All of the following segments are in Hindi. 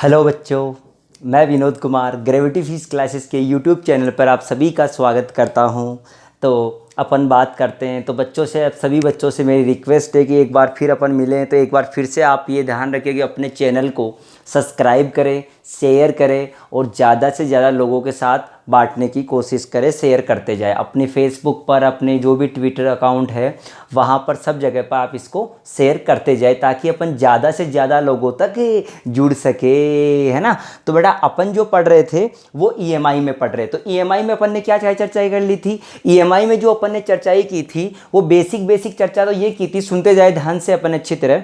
हेलो बच्चों, मैं Vinod Kumar gravity physics classes के यूट्यूब चैनल पर आप सभी का स्वागत करता हूं। तो अपन बात करते हैं। तो बच्चों से, अब सभी बच्चों से मेरी रिक्वेस्ट है कि एक बार फिर अपन मिलें। तो एक बार फिर से आप ये ध्यान रखें कि अपने चैनल को सब्सक्राइब करें, शेयर करें और ज़्यादा से ज़्यादा लोगों के साथ बांटने की कोशिश करें, शेयर करते जाए। अपने फेसबुक पर, अपने जो भी ट्विटर अकाउंट है वहाँ पर, सब जगह पर आप इसको शेयर करते जाए ताकि अपन ज़्यादा से ज़्यादा लोगों तक जुड़ सके, है ना। तो बेटा, अपन जो पढ़ रहे थे वो ईएमआई में पढ़ रहे। तो ईएमआई में अपन ने क्या क्या चर्चाई कर ली थी। ईएमआई में जो अपन ने चर्चाई की थी वो बेसिक चर्चा तो ये की थी, सुनते जाए ध्यान से अपन अच्छी तरह।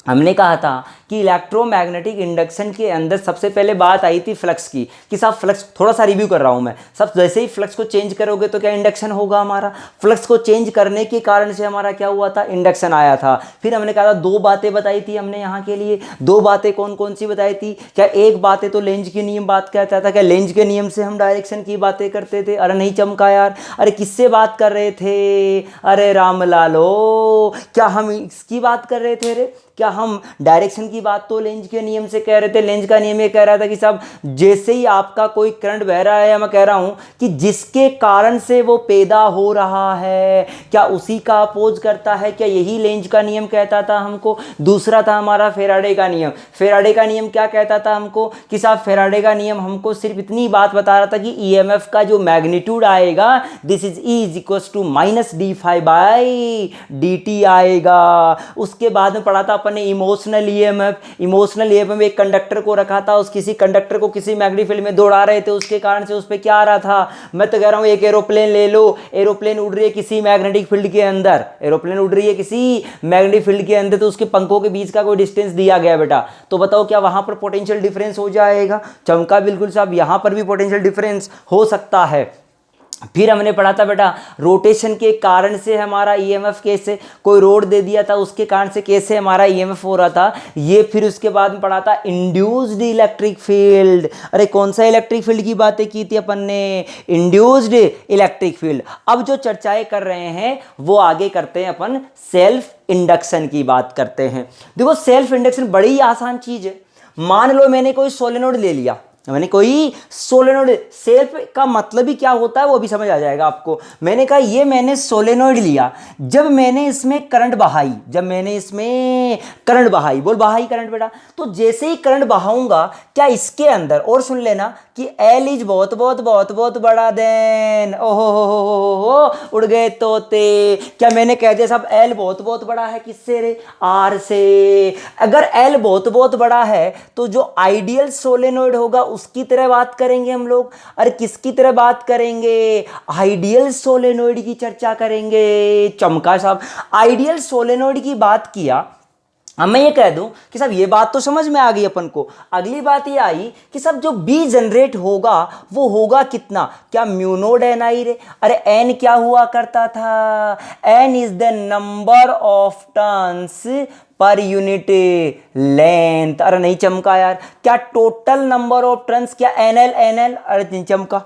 हमने कहा था कि इलेक्ट्रोमैग्नेटिक इंडक्शन के अंदर सबसे पहले बात आई थी फ्लक्स की, कि साहब फ्लक्स, थोड़ा सा रिव्यू कर रहा हूं मैं। सब जैसे ही फ्लक्स को चेंज करोगे तो क्या इंडक्शन होगा हमारा। फ्लक्स को चेंज करने के कारण से हमारा क्या हुआ था, इंडक्शन आया था। फिर हमने कहा था दो बातें बताई थी हमने यहाँ के लिए। दो बातें कौन कौन सी बताई थी? क्या एक बात है तो लेंज के नियम बात कहता था, क्या लेंज के नियम से हम डायरेक्शन की बातें करते थे? अरे नहीं चमका यार। अरे किससे बात कर रहे थे? अरे राम लालो, क्या हम इसकी बात कर रहे थे? रे क्या हम डायरेक्शन की बात तो लेंज के नियम से कह रहे थे। लेंज का नियम ये कह रहा था कि साहब जैसे ही आपका कोई करंट बह रहा है, या मैं कह रहा हूं कि जिसके कारण से वो पैदा हो रहा है, क्या उसी का अपोज करता है? क्या यही लेंज का नियम कहता था हमको? दूसरा था हमारा फेराडे का नियम। फेराडे का नियम क्या कहता था हमको कि साहब फेराडे का नियम हमको सिर्फ इतनी बात बता रहा था कि ईएमएफ का जो मैग्नीट्यूड आएगा, this is E is equal to minus D five by D T आएगा। उसके बाद में पढ़ा था अपन ने इमोशनल ईएमएफ। इमोशनल ईएमएफ में एक कंडक्टर को रखा था, उस किसी कंडक्टर को किसी मैग्नेटिक फील्ड में दौड़ा रहे थे, उसके कारण से उस पर क्या आ रहा था। मैं तो कह रहा हूं एक एरोप्लेन ले लो, एरोप्लेन उड़ रही है किसी मैग्नेटिक फील्ड के अंदर, एरोप्लेन उड़ रही है किसी मैग्नेटिक फील्ड के अंदर, तो उसके पंखों के बीच का कोई डिस्टेंस दिया गया बेटा। तो बताओ क्या वहां पर पोटेंशियल डिफरेंस हो जाएगा? चमका बिल्कुल साहब, यहां पर भी पोटेंशियल डिफरेंस हो सकता है। फिर हमने पढ़ा था बेटा रोटेशन के कारण से हमारा ईएमएफ कैसे, कोई रोड दे दिया था उसके कारण से कैसे हमारा ईएमएफ हो रहा था ये। फिर उसके बाद में पढ़ा था इंड्यूस्ड इलेक्ट्रिक फील्ड। अरे कौन सा इलेक्ट्रिक फील्ड की बातें की थी अपन ने? Induced electric field. अब जो चर्चाएं कर रहे हैं वो आगे करते हैं अपन, सेल्फ इंडक्शन की बात करते हैं। देखो सेल्फ इंडक्शन बड़ी आसान चीज है। मान लो मैंने कोई सोलेनोइड ले लिया, मैंने कोई सोलेनोइड, सेल्फ का मतलब ही क्या होता है वो भी समझ आ जाएगा आपको। मैंने कहा ये मैंने सोलेनोइड लिया, जब मैंने इसमें करंट बहाई, जब मैंने इसमें करंट बहाई, बोल बहाई करंट बेटा, तो जैसे ही करंट बहाऊंगा क्या इसके अंदर, और सुन लेना कि एल इज बहुत बहुत बहुत बहुत बड़ा देन, ओहो हो उड़ गए तोते। क्या मैंने कह दिया साहब एल बहुत बहुत बड़ा है? किससे रे? आर से। अगर एल बहुत बहुत बड़ा है तो जो आइडियल सोलेनोइड होगा उसकी तरह बात करेंगे हम लोग। अरे किसकी तरह बात करेंगे? आइडियल सोलेनोइड की चर्चा करेंगे। चमका साहब, आइडियल सोलेनोइड की बात किया। अब मैं ये कह दूं कि साहब ये बात तो समझ में आ गई अपन को। अगली बात ये आई कि साहब जो बी जनरेट होगा वो होगा कितना? क्या म्यू नोड एन आई रे? अरे एन क्या हुआ करता था? N is the number of turns per unit length. अरे नहीं चमका यार। क्या टोटल नंबर ऑफ टर्न्स? क्या एन एल? N L? अरे नहीं चमका।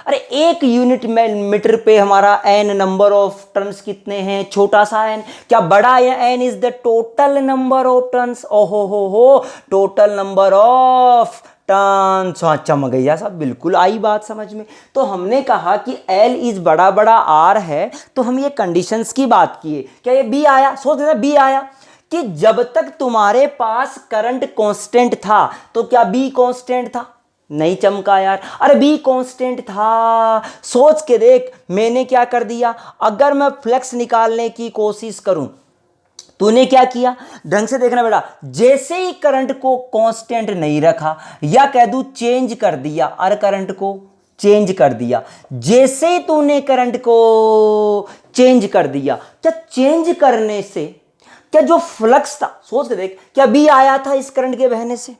अरे एक यूनिट मीटर पे हमारा एन नंबर ऑफ टर्न्स कितने हैं? छोटा सा एन। क्या बड़ा N is the total number of turns? ओहो हो, टोटल नंबर ऑफ टर्न्स। हाँ चमक गया साहब, बिल्कुल आई बात समझ में। तो हमने कहा कि एल इज बड़ा बड़ा आर है, तो हम ये कंडीशंस की बात किए। क्या ये बी आया? सोच लेना बी आया कि जब तक तुम्हारे पास करंट कांस्टेंट था तो क्या बी कांस्टेंट था? नहीं चमका यार। अरे बी कांस्टेंट था। सोच के देख, मैंने क्या कर दिया, अगर मैं फ्लक्स निकालने की कोशिश करूं, तूने क्या किया ढंग से देखना बेटा, जैसे ही करंट को कांस्टेंट नहीं रखा, या कह दूं चेंज कर दिया, अरे करंट को चेंज कर दिया, जैसे ही तूने करंट को चेंज कर दिया, क्या चेंज करने से क्या जो फ्लक्स था, सोच के देख, क्या बी आया था इस करंट के बहने से?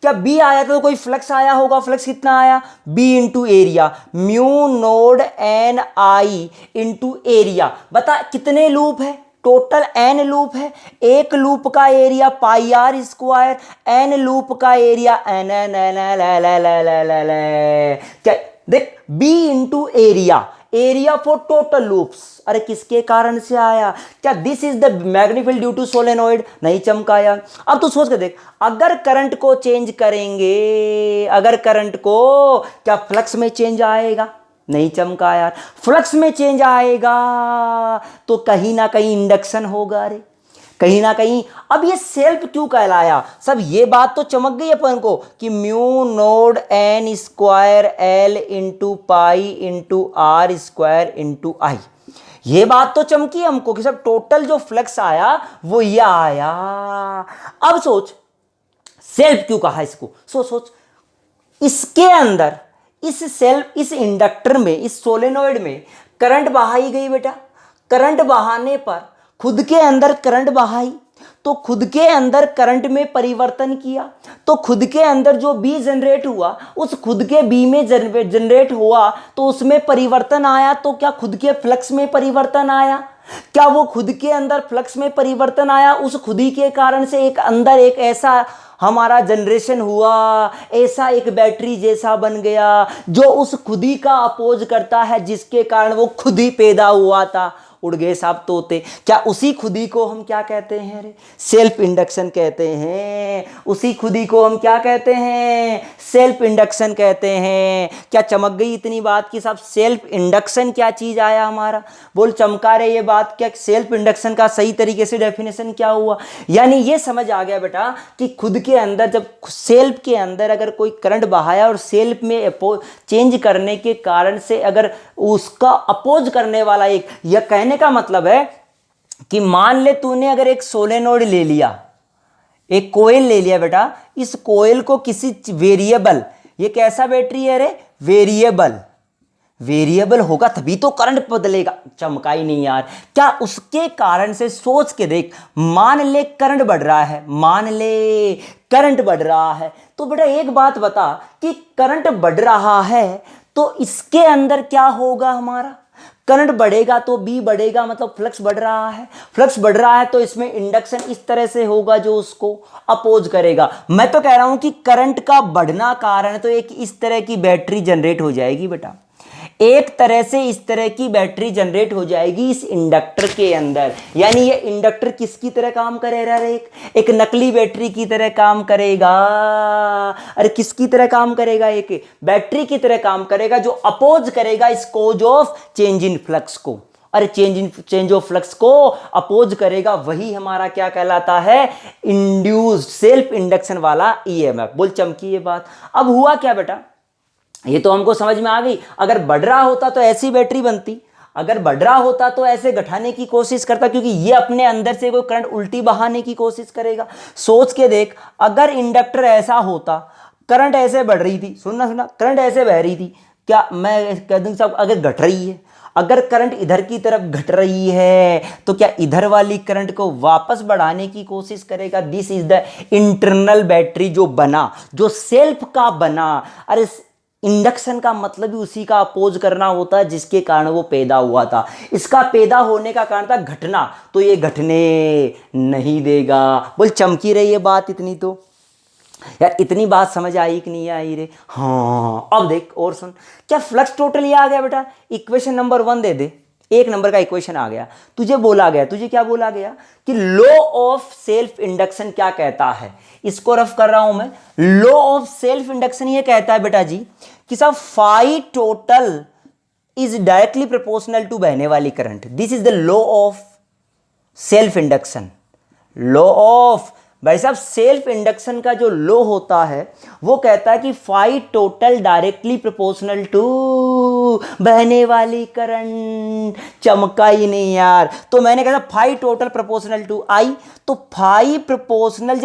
क्या बी आया था तो कोई फ्लक्स आया होगा। फ्लक्स कितना आया? B into area, mu naught N I into area. बता कितने लूप है? टोटल एन लूप है। एक लूप का area pi R square, N loop का area N N N L L L L L L. क्या देख, B into area, area for total loops, अरे किसके कारण से आया? क्या this is the magnified due to solenoid? नहीं चमकाया। अब तू सोच के देख, अगर करंट को चेंज करेंगे, अगर करंट को, क्या फ्लक्स में चेंज आएगा? नहीं चमका यार। फ्लक्स में चेंज आएगा तो कहीं ना कहीं इंडक्शन होगा रे, कहीं ना कहीं। अब ये सेल्फ क्यों कहलाया? सब ये बात तो चमक गई अपन को कि mu naught N square L into pi into R square into I, ये बात तो चमकी हमको कि सब टोटल जो फ्लक्स आया वो ये आया। अब सोच, सेल्फ क्यों कहा इसको? सोच इसके अंदर, इस इंडक्टर में, इस सोलेनोइड में करंट बहाई गई बेटा। करंट बहाने पर खुद के अंदर करंट बहाई, तो खुद के अंदर करंट में परिवर्तन किया, तो खुद के अंदर जो बी जनरेट हुआ, उस खुद के बी में जनरेट हुआ तो उसमें परिवर्तन आया। तो क्या खुद के फ्लक्स में परिवर्तन आया? क्या वो खुद के अंदर फ्लक्स में परिवर्तन आया? उस खुदी के कारण से एक अंदर एक ऐसा हमारा जनरेशन हुआ, ऐसा एक बैटरी जैसा बन गया जो उस खुदी का अपोज करता है, जिसके कारण वो खुद ही पैदा हुआ था। उड़ गए साहब तोते। क्या उसी खुदी को हम क्या कहते हैं रे? सेल्फ इंडक्शन कहते हैं। उसी खुदी को हम क्या कहते हैं? सेल्फ इंडक्शन कहते हैं। क्या चमक गई इतनी बात कि साहब सेल्फ इंडक्शन क्या चीज आया हमारा? बोल चमका रहे ये बात। क्या सेल्फ इंडक्शन का सही तरीके से डेफिनेशन क्या हुआ? यानी ये समझ आ गया बेटा कि खुद के अंदर, जब सेल्फ के अंदर अगर कोई करंट बहाया और सेल्फ में चेंज करने के कारण से अगर उसका अपोज करने वाला एक, यह कहने का मतलब है कि मान ले तूने अगर एक सोलेनोइड ले लिया, एक कोयल ले लिया बेटा, इस कोयल को किसी वेरिएबल, ये कैसा बैटरी है रे? वेरिएबल, वेरिएबल होगा तभी तो करंट बदलेगा। चमका ही नहीं यार। क्या उसके कारण से सोच के देख, मान ले करंट बढ़ रहा है, मान ले करंट बढ़ रहा है, तो बेटा एक बात बता कि करंट बढ़ रहा है तो इसके अंदर क्या होगा हमारा? करंट बढ़ेगा तो बी बढ़ेगा, मतलब फ्लक्स बढ़ रहा है। फ्लक्स बढ़ रहा है तो इसमें इंडक्शन इस तरह से होगा जो उसको अपोज करेगा। मैं तो कह रहा हूं कि करंट का बढ़ना कारण तो एक इस तरह की बैटरी जनरेट हो जाएगी बेटा, एक तरह से इस तरह की बैटरी जनरेट हो जाएगी इस इंडक्टर के अंदर। यानी ये इंडक्टर किसकी तरह काम करेगा रे? एक नकली बैटरी की तरह काम करेगा। अरे किसकी तरह काम करेगा? एक बैटरी की तरह काम करेगा जो अपोज करेगा इस cause of change in flux को। अरे चेंज ऑफ फ्लक्स को अपोज करेगा, वही हमारा क्या कहलाता है? इंड्यूस्ड सेल्फ इंडक्शन वाला ईएमएफ। बोल चमकी ये बात। अब हुआ क्या बेटा? ये तो हमको समझ में आ गई। अगर बढ़ रहा होता तो ऐसी बैटरी बनती, अगर बढ़ रहा होता तो ऐसे घटाने की कोशिश करता, क्योंकि ये अपने अंदर से कोई करंट उल्टी बहाने की कोशिश करेगा। सोच के देख, अगर इंडक्टर ऐसा होता, करंट ऐसे बढ़ रही थी, सुनना करंट ऐसे बह रही थी, क्या मैं कह दूं साहब अगर घट रही है, अगर करंट इधर की तरफ घट रही है तो क्या इधर वाली करंट को वापस बढ़ाने की कोशिश करेगा? This is the internal battery जो बना, जो सेल्फ का बना। अरे इंडक्शन का मतलब ही उसी का अपोज करना होता है जिसके कारण वो पैदा हुआ था। इसका पैदा होने का कारण था घटना, तो ये घटने नहीं देगा। बोल चमकी रही है बात इतनी तो यार। इतनी बात समझ आई कि नहीं आई रे? हाँ अब देख और सुन। क्या फ्लक्स टोटल ये आ गया बेटा? इक्वेशन नंबर 1 दे दे। एक नंबर का इक्वेशन आ गया। तुझे बोला गया, तुझे क्या बोला गया कि लॉ ऑफ सेल्फ इंडक्शन क्या कहता है? इसको रफ कर रहा हूं मैं। लॉ ऑफ सेल्फ इंडक्शन ये कहता है बेटा जी कि सब phi total is directly proportional to बहने वाली current. This is the law of self induction. Law of, भाई साहब सेल्फ इंडक्शन का जो लॉ होता है वो कहता है कि phi total directly proportional to बहने वाली करंट। चमका ही नहीं यार। तो मैंने कहा फाई टोटल प्रोपोर्शनल टू आई, तो फाई प्रोपोर्शनल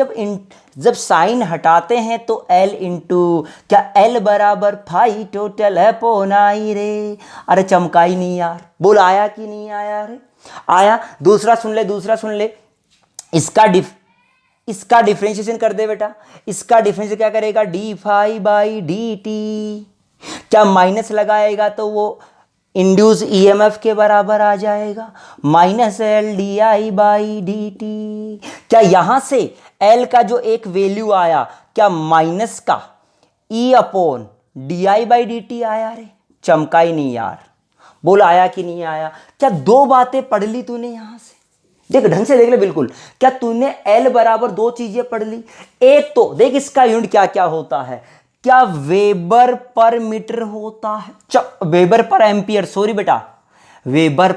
जब साइन हटाते हैं तो एल इंटू, क्या एल बराबर फाई टोटल है पोन आई रे। अरे चमका ही नहीं यार। बोल आया कि नहीं आया रे? आया। दूसरा सुन ले, दूसरा सुन ले। इसका डिफरेंशिएशन कर दे बेटा। इसका डिफरेंशिएशन क्या करेगा? D phi by D T. क्या माइनस लगाएगा तो वो इंड्यूस ईएमएफ के बराबर आ जाएगा, minus L D I by D T. क्या यहां से एल का जो एक वैल्यू आया, क्या माइनस का ई upon D I by D T आया रे? चमका ही नहीं यार। बोल आया कि नहीं आया? क्या दो बातें पढ़ ली तूने यहां से? देख ढंग से देख ले बिल्कुल। क्या तूने L बराबर दो चीजें पढ़ ली? एक तो देख इसका यूनिट क्या क्या होता है। क्या वेबर पर मीटर होता है? वेबर पर एम्पियर, सॉरी बेटा, वेबर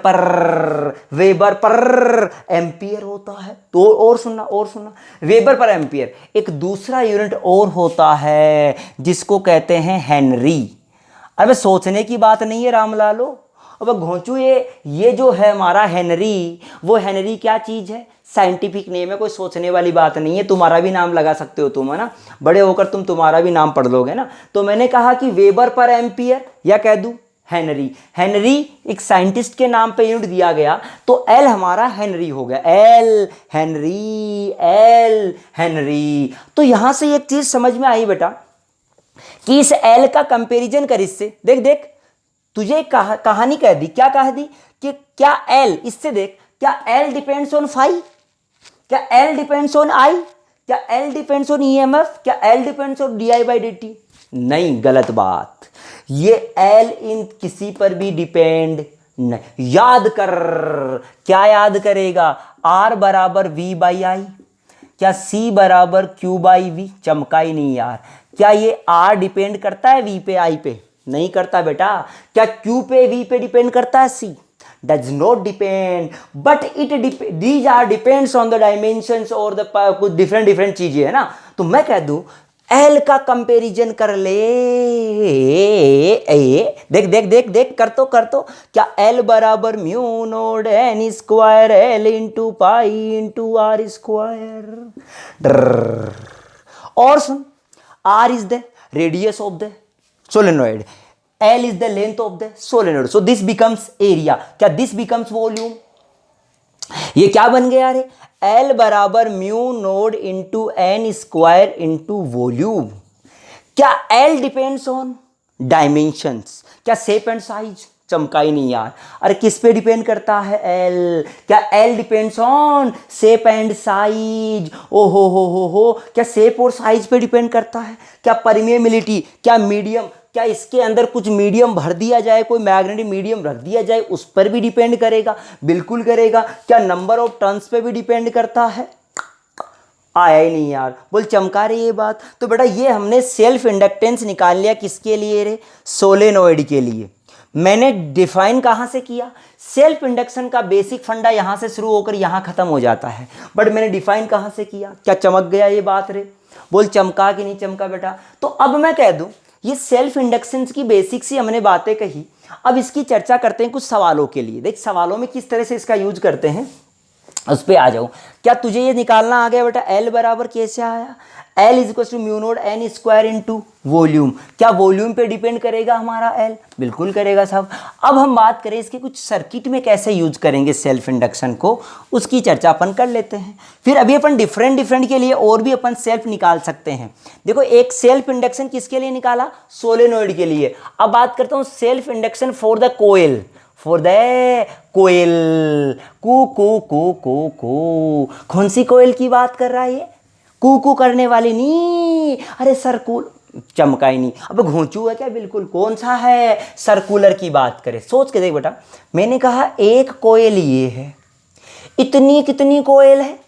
पर एम्पियर होता है। तो और सुनना, और सुनना, वेबर पर एम्पियर। एक दूसरा यूनिट और होता है जिसको कहते हैं हेनरी। अबे सोचने की बात नहीं है रामलालो। अब घोंचू, ये जो है हमारा हेनरी, वो हेनरी क्या चीज है? साइंटिफिक नेम है, कोई सोचने वाली बात नहीं है। तुम्हारा भी नाम लगा सकते हो तुम, है ना, बड़े होकर तुम तुम्हारा भी नाम पढ़ लोगे ना। तो मैंने कहा कि वेबर पर एम्पियर, या कह दूं हेनरी। हेनरी एक साइंटिस्ट के नाम पे यूनिट दिया गया, तो एल हमारा हेनरी हो गया। L Henry, L Henry. तो यहां से एक चीज समझ में आई बेटा कि इस एल का कंपैरिजन कर इससे। देख देख, तुझे कहानी कह दी, क्या कह दी कि क्या एल, इससे देख, क्या एल डिपेंड्स ऑन फाई? क्या एल डिपेंड्स ऑन आई? क्या एल डिपेंड्स ऑन ईएमएफ? क्या L depends on DI by dt? नहीं, गलत बात। ये एल इन किसी पर भी डिपेंड नहीं। याद कर, क्या याद करेगा? आर बराबर वी बाई आई। क्या सी बराबर क्यू बाई वी? चमका ही नहीं यार। क्या ये आर डिपेंड करता है वी पे, आई पे? नहीं करता बेटा। क्या क्यू पे, वी पे डिपेंड करता है? सी does not depend, but these are depends on the dimensions और the कुछ different चीजें है ना। तो मैं कह दूं एल का कंपैरिजन कर ले। देख देख देख देख, कर तो क्या एल बराबर mu naught N square L into pi into R square. और सुन, R is the radius of the solenoid, L is the length of the solenoid, so this becomes area। क्या this becomes volume? ये क्या बन गया रे? L बराबर mu node into N square into volume. क्या L डिपेंड्स ऑन डायमेंशंस? क्या शेप एंड साइज? चमका ही नहीं यार। अरे किस पे डिपेंड करता है L? क्या L depends on shape and size? ओ हो, क्या शेप और साइज पे डिपेंड करता है? क्या परमिएबिलिटी, क्या मीडियम, क्या इसके अंदर कुछ मीडियम भर दिया जाए, कोई मैग्नेटिक मीडियम रख दिया जाए, उस पर भी डिपेंड करेगा? बिल्कुल करेगा। क्या नंबर ऑफ टर्न्स पे भी डिपेंड करता है? आया ही नहीं यार। बोल चमका रही ये बात। तो बेटा ये हमने सेल्फ इंडक्टेंस निकाल लिया, किसके लिए रे? सोलेनोइड के लिए। मैंने डिफाइन कहां से किया? सेल्फ इंडक्शन का बेसिक फंडा यहां से शुरू होकर यहां खत्म हो जाता है, बट मैंने डिफाइन कहां से किया? क्या चमक गया ये बात रे? बोल चमका कि नहीं चमका बेटा? तो अब मैं कह दूं ये सेल्फ इंडक्शन की बेसिक सी हमने बातें कही। अब इसकी चर्चा करते हैं कुछ सवालों के लिए। देख सवालों में किस तरह से इसका यूज करते हैं उस पर आ जाऊं। क्या तुझे ये निकालना आ गया बेटा? एल बराबर कैसे आया? L is equal to mu naught N square into volume. क्या वॉल्यूम पे डिपेंड करेगा हमारा एल? बिल्कुल करेगा साहब। अब हम बात करें इसके कुछ सर्किट में कैसे यूज करेंगे सेल्फ इंडक्शन को, उसकी चर्चा अपन कर लेते हैं। फिर अभी अपन डिफरेंट के लिए और भी अपन सेल्फ निकाल सकते हैं। देखो एक सेल्फ इंडक्शन किसके लिए निकाला? सोलेनोइड के लिए। अब बात करता हूँ self induction for the coil, for the coil. कू कू कू कू कू, कौन सी कोयल की बात कर रहा है ये? कू कू करने वाली नहीं, अरे सर्कुल, चमका ही नहीं। अब घोंचू है क्या? बिल्कुल। कौन सा है? सर्कुलर की बात करें। सोच के देख बेटा, मैंने कहा एक कोयल ये है, इतनी कितनी कोयल है?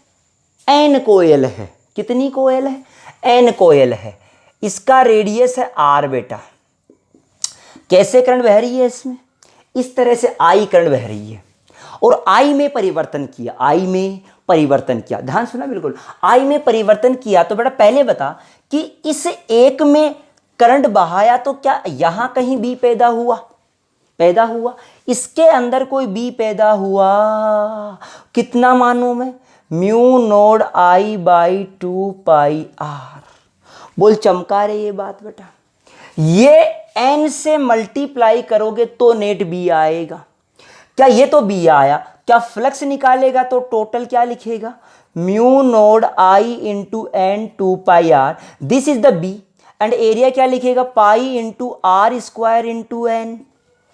एन कोयल है। कितनी कोयल है? एन कोयल है। इसका रेडियस है आर बेटा। कैसे करंट बह रही है इसमें? इस तरह से आई करंट बह रही है, और आई में परिवर्तन किया, आई में परिवर्तन किया। ध्यान सुना बिल्कुल, आई में परिवर्तन किया। तो बेटा पहले बता कि इस एक में करंट बहाया तो क्या यहां कहीं बी पैदा हुआ? पैदा हुआ। इसके अंदर कोई बी पैदा हुआ। कितना मानूं मैं? Mu naught I by 2 pi R. बोल चमका रहे ये बात बेटा? ये एन से मल्टीप्लाई करोगे तो नेट बी आएगा। क्या ये तो बी आया। क्या फ्लक्स निकालेगा तो टोटल क्या लिखेगा? Mu naught I into N 2 pi R, this is the B. And area क्या लिखेगा? Pi into R square into N.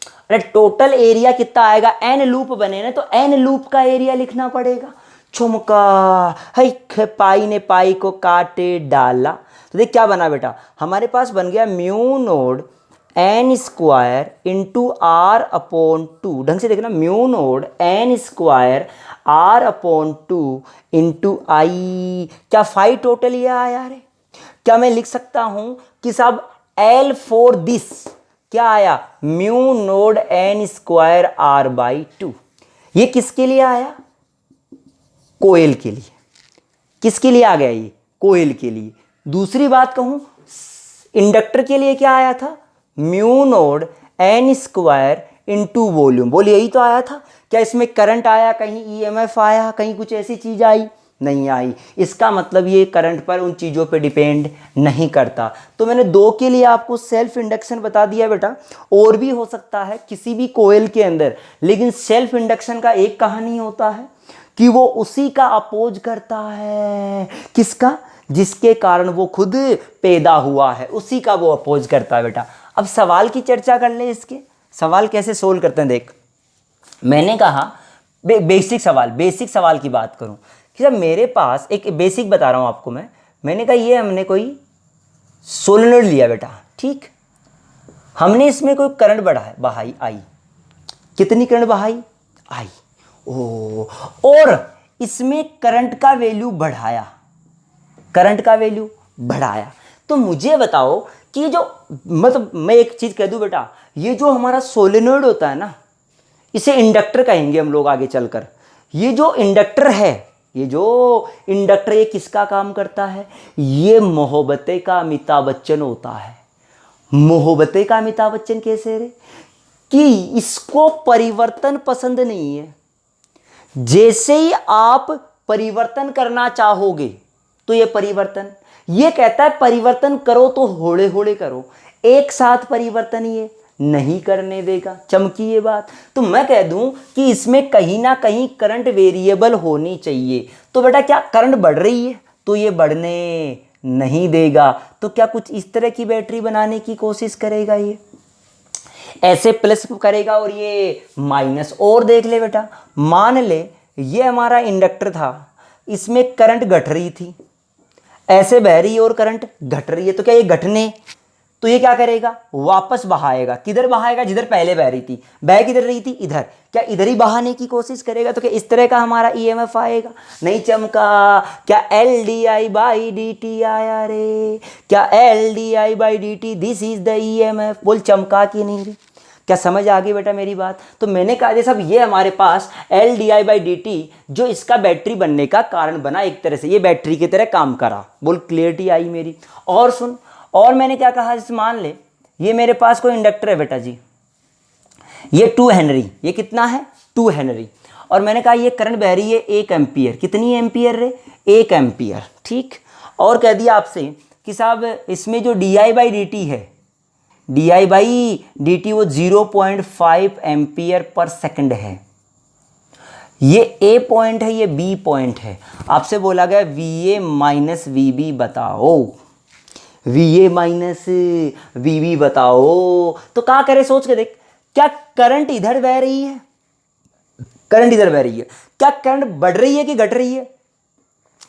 अरे टोटल एरिया कितना आएगा? एन लूप बने ना, तो एन लूप का एरिया लिखना पड़ेगा। चुमका है, पाई ने पाई को काटे डाला। तो देख क्या बना बेटा, हमारे पास बन गया mu naught N square into R upon two, ढंग से देखना, mu naught N square R upon two into I. क्या फाई टोटल ये आया रे? क्या मैं लिख सकता हूं कि साहब एल फॉर दिस क्या आया? Mu naught N square R by two. ये किसके लिए आया? कोयल के लिए। किसके लिए आ गया ये? कोयल के लिए। दूसरी बात कहूं, इंडक्टर के लिए क्या आया था? Mu naught N square into volume. बोल यही तो आया था। क्या इसमें करंट आया, कहीं ईएमएफ आया, कहीं कुछ ऐसी चीज आई? नहीं आई। इसका मतलब ये करंट पर उन चीज़ों पे डिपेंड नहीं करता। तो मैंने दो के लिए आपको सेल्फ इंडक्शन बता दिया बेटा। और भी हो सकता है किसी भी कोयल के अंदर, लेकिन सेल्फ इंडक्शन का एक कहानी होता है कि वो उसी का अपोज करता है। किसका? जिसके कारण वो खुद पैदा हुआ है, उसी का वो अपोज करता है बेटा। अब सवाल की चर्चा कर ले। इसके सवाल कैसे सोल्व करते हैं देख। मैंने कहा बेसिक सवाल की बात करूं कि जब मेरे पास एक बेसिक बता रहा हूं आपको मैंने कहा ये हमने कोई सोलेनोइड लिया बेटा, ठीक। हमने इसमें कोई करंट बहाई आई। कितनी करंट बहाई? आई। ओ, और इसमें करंट का वैल्यू बढ़ाया। करंट का वैल्यू बढ़ाया। तो मुझे बताओ कि जो, मतलब मैं एक चीज कह दूं बेटा, ये जो हमारा सोलेनोइड होता है ना, इसे इंडक्टर कहेंगे हम लोग आगे चलकर। ये जो इंडक्टर है, ये किसका काम करता है? ये मोहब्बते का अमिताभ बच्चन होता है। मोहब्बते का अमिताभ बच्चन कैसे रे? कि इसको परिवर्तन पसंद नहीं है। जैसे ही आप परिवर्तन करना चाहोगे तो ये कहता है परिवर्तन करो तो होड़े होड़े करो, एक साथ परिवर्तन ये नहीं करने देगा। चमकी ये बात। तो मैं कह दूं कि इसमें कहीं ना कहीं करंट वेरिएबल होनी चाहिए। तो बेटा क्या करंट बढ़ रही है तो ये बढ़ने नहीं देगा। तो क्या कुछ इस तरह की बैटरी बनाने की कोशिश करेगा, ये ऐसे प्लस करेगा और ये माइनस। और देख ले बेटा, मान ले ये हमारा इंडक्टर था, इसमें करंट घट रही थी, ऐसे बह रही है और करंट घट रही है। तो क्या ये घटने, तो ये क्या करेगा? वापस बहाएगा। किधर बहाएगा? जिधर पहले बह रही थी। बह किधर रही थी? इधर। क्या इधर ही बहाने की कोशिश करेगा? तो क्या इस तरह का हमारा ईएमएफ आएगा? नहीं चमका। क्या L D I by D T आया रे? क्या L D I by D T this is the EMF? बोल चमका कि नहीं रे? क्या समझ आ गई बेटा मेरी बात? तो मैंने कहा जैसा ये हमारे पास L D I by D T जो इसका बैटरी बनने का कारण बना, एक तरह से ये बैटरी की तरह काम करा। बोल क्लियरिटी आई मेरी? और सुन, और मैंने क्या कहा, जैसे मान ले ये मेरे पास कोई इंडक्टर है बेटा जी, ये 2 हेनरी, ये कितना है? 2 हेनरी। और मैंने कहा ये करंट बह रही है 1 एम्पियर। कितनी एम्पियर रे? 1 एम्पियर, ठीक। और कह दिया आपसे कि साहब इसमें जो D I by D T D, I I by D टी वो 0.5 एम्पियर पर सेकंड है। ये ए पॉइंट है, ये बी पॉइंट है। आपसे बोला गया V A minus V B बताओ। V A minus V B बताओ। तो क्या करे, सोच के देख। क्या करंट इधर बह रही है? करंट इधर बह रही है। क्या करंट बढ़ रही है कि घट रही है?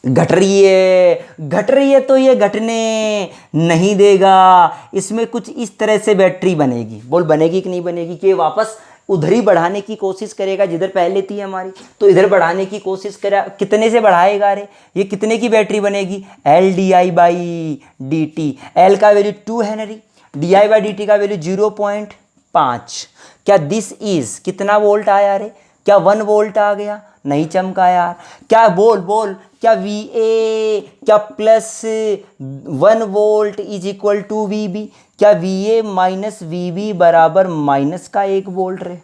घट रही है। घट रही है तो ये घटने नहीं देगा। इसमें कुछ इस तरह से बैटरी बनेगी। बोल बनेगी कि नहीं बनेगी? कि वापस उधर ही बढ़ाने की कोशिश करेगा जिधर पहले थी हमारी। तो इधर बढ़ाने की कोशिश करेगा। कितने से बढ़ाएगा रे? ये कितने की बैटरी बनेगी? L D I by D T. L का value 2 henry, D I by D T का वैल्यू 0.5। क्या दिस इज कितना वोल्ट आया रे? क्या 1 वोल्ट आ गया? नहीं चमका यार। क्या बोल क्या वी ए क्या plus 1 volt is equal to V B? क्या V A minus V B बराबर माइनस का 1 वोल्ट रे?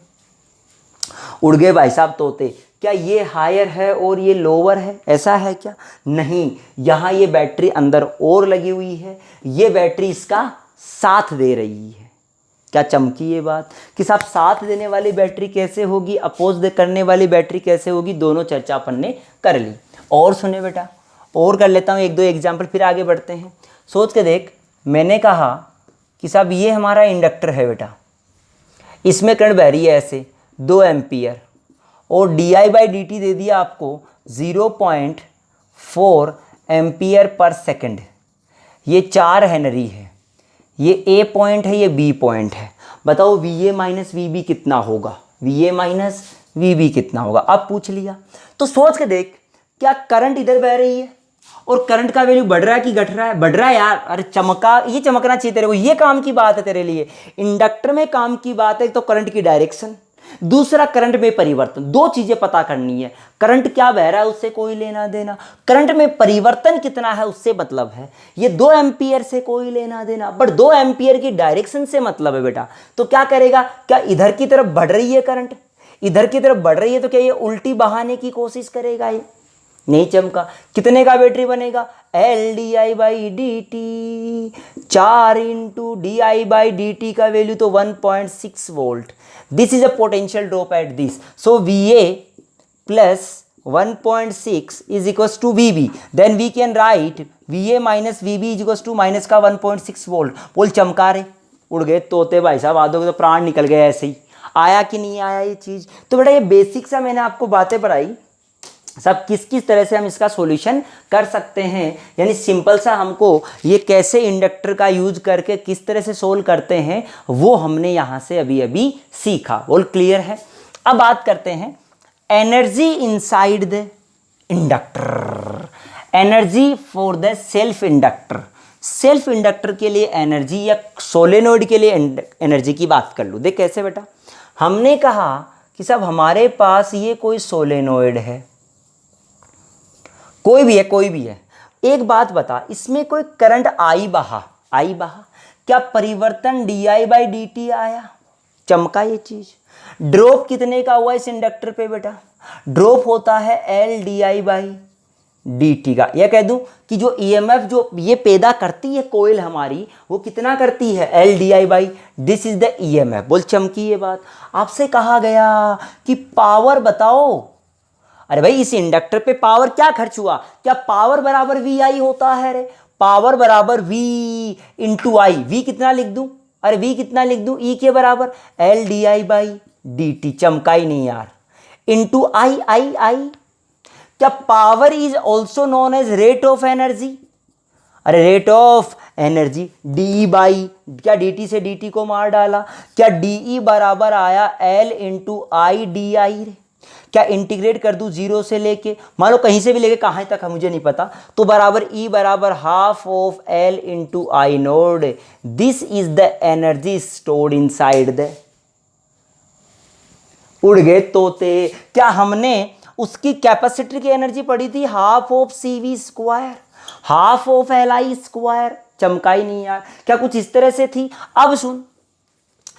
उड़ गए भाई साहब तोते। क्या ये हायर है और ये लोअर है? ऐसा है क्या? नहीं, यहाँ ये बैटरी अंदर और लगी हुई है, ये बैटरी इसका साथ दे रही है। क्या चमकी ये बात कि साहब साथ देने वाली बैटरी कैसे होगी, अपोज करने वाली बैटरी कैसे होगी? दोनों चर्चा अपन ने कर ली। और सुने बेटा, और कर लेता हूँ 1-2 एग्जाम्पल, फिर आगे बढ़ते हैं। सोच के देख, मैंने कहा कि साहब ये हमारा इंडक्टर है बेटा, इसमें करंट बह रही है ऐसे 2 एम्पियर, और D I by D T दे दिया आपको 0.4 एम्पियर पर सेकंड। ये 4 हेनरी है, ये ए पॉइंट है, ये बी पॉइंट है। बताओ V A minus V B कितना होगा, V A minus V B कितना होगा। अब पूछ लिया तो सोच के देख, क्या करंट इधर बह रही है और करंट का वैल्यू बढ़ रहा है कि घट रहा है? बढ़ रहा है यार। अरे चमका, ये चमकना चाहिए तेरे को, ये काम की बात है तेरे लिए। इंडक्टर में काम की बात है तो करंट की डायरेक्शन, दूसरा करंट में परिवर्तन। दो चीजें पता करनी है, करंट क्या बह रहा है उससे कोई लेना देना, करंट में परिवर्तन कितना है उससे मतलब है। ये 2 एम्पियर से कोई लेना देना, बट 2 एम्पियर की डायरेक्शन से मतलब है बेटा। तो क्या करेगा, क्या इधर की तरफ बढ़ रही है करंट, इधर की तरफ बढ़ रही है तो क्या ये उल्टी बहाने की कोशिश करेगा? ये नहीं चमका। कितने का बैटरी बनेगा, L D I by D T, 4 into D I by D T का वैल्यू तो 1.6 volt. This is a potential drop at this, so V A plus 1.6 is equals to V B. Then we can write V A minus V B is equals to minus का 1.6 वोल्ट। बोल चमका रे, उड़ गए तोते भाई साहब, आधों के तो प्राण निकल गए ऐसे ही। आया कि नहीं आया ये चीज़? तो बेटा ये बेसिक सा मैंने आपको बातें पढ़ाई, सब किस किस तरह से हम इसका सॉल्यूशन कर सकते हैं, यानी सिंपल सा हमको ये कैसे इंडक्टर का यूज करके किस तरह से सोल्व करते हैं वो हमने यहाँ से अभी अभी सीखा। बोल क्लियर है? अब बात करते हैं energy inside the inductor, energy for the self inductor. Self inductor के लिए एनर्जी या सोलेनोइड के लिए एनर्जी की बात कर लूँ। देख कैसे बेटा, हमने कहा कि साहब हमारे पास ये कोई सोलेनोइड है, कोई भी है, कोई भी है। एक बात बता, इसमें कोई करंट आई बहा, आई बहा, क्या परिवर्तन D I by D T आया? चमका ये चीज। ड्रॉप कितने का हुआ इस इंडक्टर पे बेटा? ड्रॉप होता है L D I by D T का। यह कह दूं कि जो ईएमएफ जो ये पैदा करती है कोयल हमारी, वो कितना करती है, L D I by, this is the EMF. बोल चमकी ये बात। आपसे कहा गया कि पावर बताओ, अरे भाई इस इंडक्टर पे पावर क्या खर्च हुआ, क्या पावर बराबर वी आई होता है? रे पावर बराबर वी इंटू आई। वी कितना लिख दूं, अरे वी कितना लिख दूं, ई के बराबर L D I by D T. चमका ही नहीं यार, इंटू आई आई आई। क्या power is also known as rate of energy? अरे rate of energy D by, क्या डी टी से डी टी को मार डाला, क्या डी ई बराबर आया L into I D I. क्या इंटीग्रेट कर दूं जीरो से लेके, मान लो कहीं से भी लेके कहाँ तक है मुझे नहीं पता, तो बराबर ई बराबर half of L into I node. This is the energy stored inside the. उड़ गए तोते। क्या हमने उसकी कैपेसिटर की एनर्जी पढ़ी थी, half of C V square, half of L I square. चमका ही नहीं यार, क्या कुछ इस तरह से थी? अब सुन,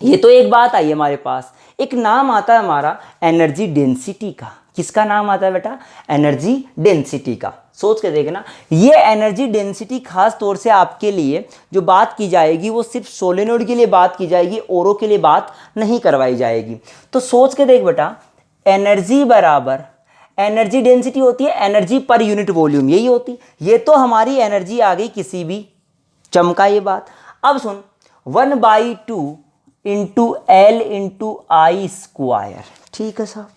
ये तो एक बात आई हमारे पास, एक नाम आता है हमारा एनर्जी डेंसिटी का। किसका नाम आता है बेटा? एनर्जी डेंसिटी का। सोच के देखना, ये एनर्जी डेंसिटी खास तौर से आपके लिए जो बात की जाएगी वो सिर्फ सोलेनोइड के लिए बात की जाएगी, औरों के लिए बात नहीं करवाई जाएगी। तो सोच के देख बेटा, एनर्जी बराबर, एनर्जी डेंसिटी होती है एनर्जी पर यूनिट वॉल्यूम, यही होती। ये तो हमारी एनर्जी आ गई किसी भी, चमका ये बात। अब सुन, 1/2 into L into I square. ठीक है साहब,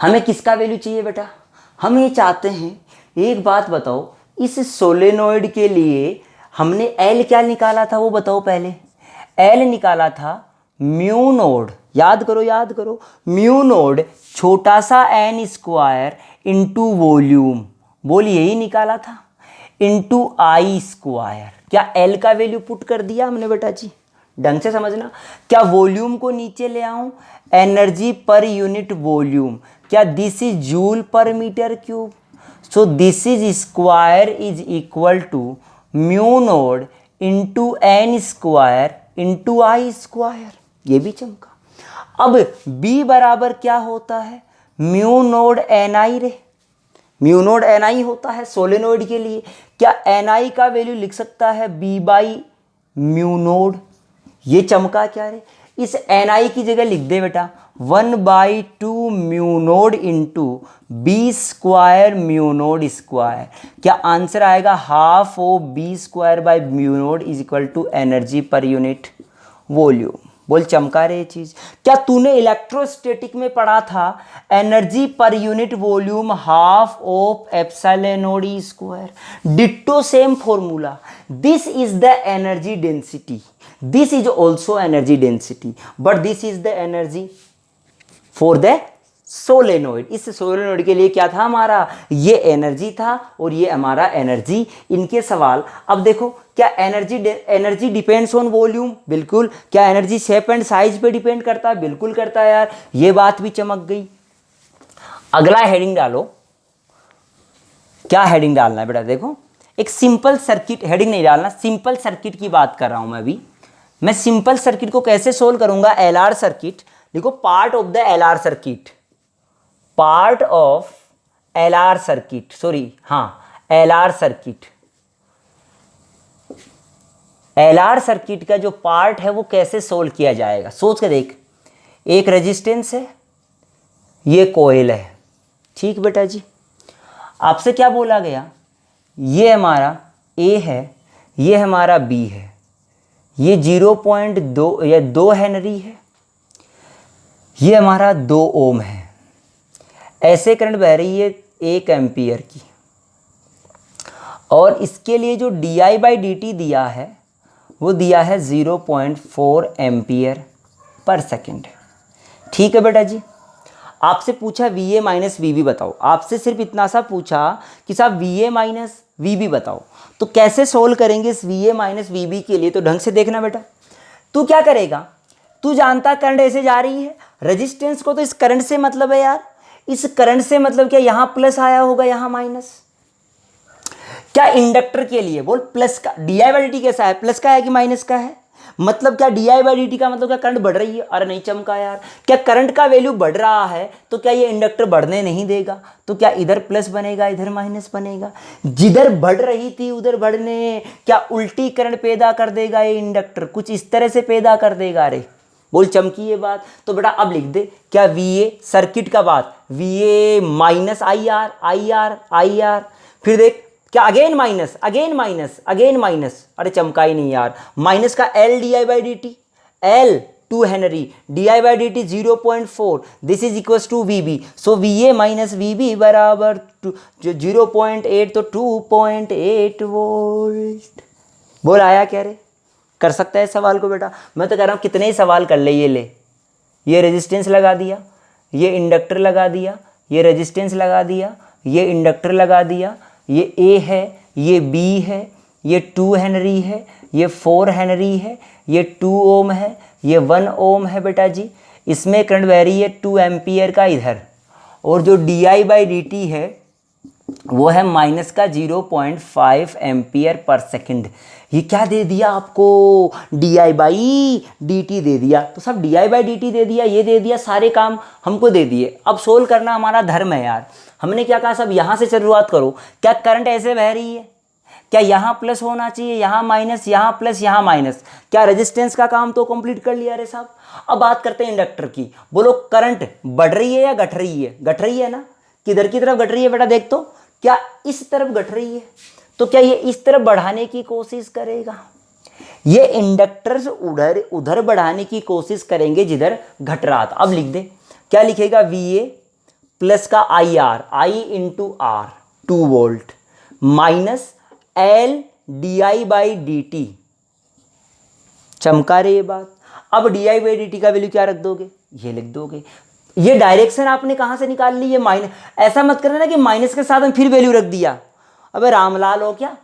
हमें किसका वैल्यू चाहिए बेटा? हम ये चाहते हैं, एक बात बताओ, इस सोलेनोइड के लिए हमने एल क्या निकाला था वो बताओ पहले। एल निकाला था म्यू नोड, याद करो याद करो, म्यू नोड छोटा सा एन स्क्वायर इंटू वॉल्यूम, बोल यही निकाला था, इंटू आई स्क्वायर। क्या एल का वैल्यू पुट कर दिया हमने बेटा जी? ढंग से समझना, क्या वॉल्यूम को नीचे ले आऊं, एनर्जी पर यूनिट वॉल्यूम, क्या this is joule per metre cube, so this is square is equal to mu node into N square into I square. ये भी चमका। अब B बराबर क्या होता है, म्यू नोड एन आई। रे म्यू नोड एन आई होता है सोलेनोइड के लिए। क्या एन आई का वैल्यू लिख सकता है B बाई म्यू नोड? ये चमका क्या रे, इस एन आई की जगह लिख दे बेटा 1/2 mu node into B square mu nought square. क्या आंसर आएगा, half of B square by mu nought is equal to energy per unit volume. बोल चमका रे ये चीज। क्या तूने इलेक्ट्रोस्टैटिक में पढ़ा था energy per unit volume half of epsilon not E square. Ditto same formula. This is the energy density, this is also energy density, but this is the energy for the solenoid. इस सोलेनोइड के लिए क्या था हमारा, ये एनर्जी था और ये हमारा एनर्जी। इनके सवाल अब देखो, क्या एनर्जी डिपेंड्स ऑन वॉल्यूम, बिल्कुल। क्या एनर्जी शेप एंड साइज पे डिपेंड करता है, बिल्कुल करता है यार, ये बात भी चमक गई। अगला हेडिंग डालो, क्या हेडिंग डालना है बेटा, देखो एक सिंपल सर्किट, हेडिंग नहीं डालना, सिंपल सर्किट की बात कर रहा हूं मैं अभी। मैं सिंपल सर्किट को कैसे सोल्व करूंगा, एलआर सर्किट देखो, part of the LR circuit, part of LR circuit, sorry हाँ एलआर सर्किट, एलआर सर्किट का जो पार्ट है वो कैसे सोल्व किया जाएगा, सोच के देख। एक रेजिस्टेंस है, ये कॉइल है, ठीक बेटा जी। आपसे क्या बोला गया, ये हमारा ए है, ये हमारा बी है, ये 0.2 या 2 हेनरी है, ये हमारा 2 ओम है। ऐसे करंट बह रही है 1 एम्पियर की, और इसके लिए जो di/dt दिया है वो दिया है 0.4 एम्पियर पर सेकेंड। ठीक है बेटा जी। आपसे पूछा VA माइनस VB बताओ, आपसे सिर्फ इतना सा पूछा कि साहब VA माइनस VB बताओ, तो कैसे सोल्व करेंगे इस VA माइनस VB के लिए, तो ढंग से देखना बेटा। तू क्या करेगा, तू जानता करंट ऐसे जा रही है, रेजिस्टेंस को तो इस करंट से मतलब है यार, इस करंट से मतलब क्या, यहां प्लस आया होगा यहां माइनस। क्या इंडक्टर के लिए बोल प्लस का di/dt कैसा है, प्लस का है कि माइनस का है, मतलब क्या di/dt का मतलब क्या करंट बढ़ रही है, अरे नहीं चमका यार। क्या करंट का वैल्यू बढ़ रहा है तो क्या ये इंडक्टर बढ़ने नहीं देगा, तो क्या इधर प्लस बनेगा इधर माइनस बनेगा, जिधर बढ़ रही थी उधर बढ़ने, क्या उल्टी करंट पैदा कर देगा ये इंडक्टर, कुछ इस तरह से पैदा कर देगा। अरे बोल चमकी ये बात। तो बेटा अब लिख दे, क्या VA सर्किट का बात, VA माइनस IR, फिर देख क्या again minus, again minus, again minus, अरे चमका ही नहीं यार। माइनस का L di/dt, L 2 henry, di/dt 0.4, this is equal to VB, so VA minus VB बराबर 0.8, तो 2.8 वोल्ट। बोल आया क्या रे, कर सकता है सवाल को बेटा, मैं तो कह रहा हूँ कितने ही सवाल कर ले, ये रेजिस्टेंस लगा दिया, ये इंडक्टर लगा दिया, ये रेजिस्टेंस लगा दिया, ये इंडक्टर लगा दिया, ये A है, ये B है, ये 2 हेनरी है, ये 4 हेनरी है, ये 2 ओम है, ये 1 ओम है बेटा जी। इसमें करंट बह रही है 2 एम्पियर का इधर, और जो di/dt है वो है माइनस का 0.5 एम्पियर पर सेकंड। ये क्या दे दिया आपको, di/dt दे दिया, तो सब di/dt दे दिया, ये दे दिया, सारे काम हमको दे दिए। अब सोल्व करना हमारा धर्म है यार। हमने क्या कहा, सब यहाँ से शुरुआत करो। क्या करंट ऐसे बह रही है, क्या यहाँ प्लस होना चाहिए, यहाँ माइनस, यहाँ प्लस, यहाँ माइनस। क्या रेजिस्टेंस का काम तो कंप्लीट कर लिया रे साहब। अब बात करते हैं इंडक्टर की। बोलो करंट बढ़ रही है या घट रही है, घट रही है ना, किधर की तरफ घट रही है बेटा, देख तो, क्या इस तरफ घट रही है, तो क्या ये इस तरफ बढ़ाने की कोशिश करेगा, ये इंडक्टर्स उधर उधर बढ़ाने की कोशिश करेंगे जिधर घट रहा था। अब लिख दे, क्या लिखेगा, VA प्लस का IR, I into R 2 volt, minus L di/dt, चमका रही ये बात। अब di/dt का वैल्यू क्या रख दोगे, ये लिख दोगे। ये डायरेक्शन आपने कहाँ से निकाल ली, ये माइनस, ऐसा मत करना कि माइनस के साथ में फिर वैल्यू रख दिया, अबे रामलाल हो क्या।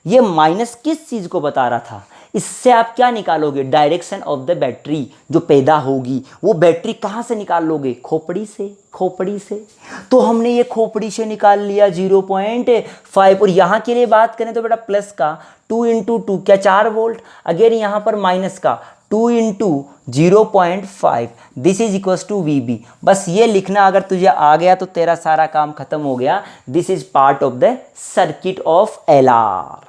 ये माइनस किस चीज को बता रहा था, इससे आप क्या निकालोगे, डायरेक्शन ऑफ द बैटरी जो पैदा होगी, वो बैटरी कहाँ से निकाल लोगे, खोपड़ी से, खोपड़ी से। तो हमने ये खोपड़ी से निकाल लिया 0.5, और यहाँ के लिए बात करें तो बेटा प्लस का 2 इंटू 2 क्या 4 वोल्ट, अगेन यहाँ पर माइनस का 2 into 0.5, this is equal to VB। बस ये लिखना अगर तुझे आ गया तो तेरा सारा काम खत्म हो गया। This is part of the circuit of LR।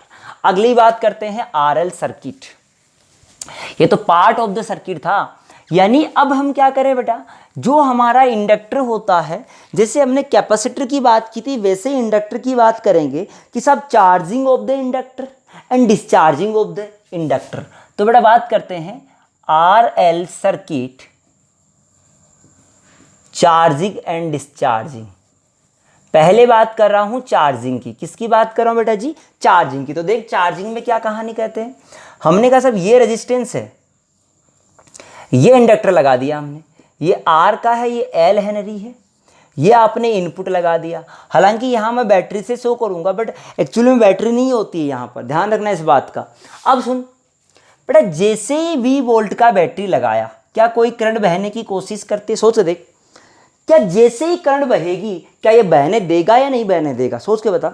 अगली बात करते हैं RL सर्किट। ये तो पार्ट ऑफ द सर्किट था, यानी अब हम क्या करें बेटा, जो हमारा इंडक्टर होता है, जैसे हमने कैपेसिटर की बात की थी वैसे इंडक्टर की बात करेंगे कि सब charging of the inductor and discharging of the inductor. तो बेटा बात करते हैं RL circuit charging and discharging. पहले बात कर रहा हूं चार्जिंग की। किसकी बात कर रहा हूं बेटा जी? चार्जिंग की। तो देख चार्जिंग में क्या कहानी कहते हैं, हमने कहा सब ये रेजिस्टेंस है, ये इंडक्टर लगा दिया हमने, ये R का है, ये L हेनरी है, ये आपने इनपुट लगा दिया। हालांकि यहां मैं बैटरी से शो करूंगा बट एक्चुअली में बैटरी नहीं होती है, यहां पर ध्यान रखना इस बात का। अब सुन बेटा, जैसे ही 20 वोल्ट का बैटरी लगाया, क्या कोई करंट बहने की कोशिश करते? सोच देख, क्या जैसे ही करंट बहेगी क्या ये बहने देगा या नहीं बहने देगा? सोच के बता।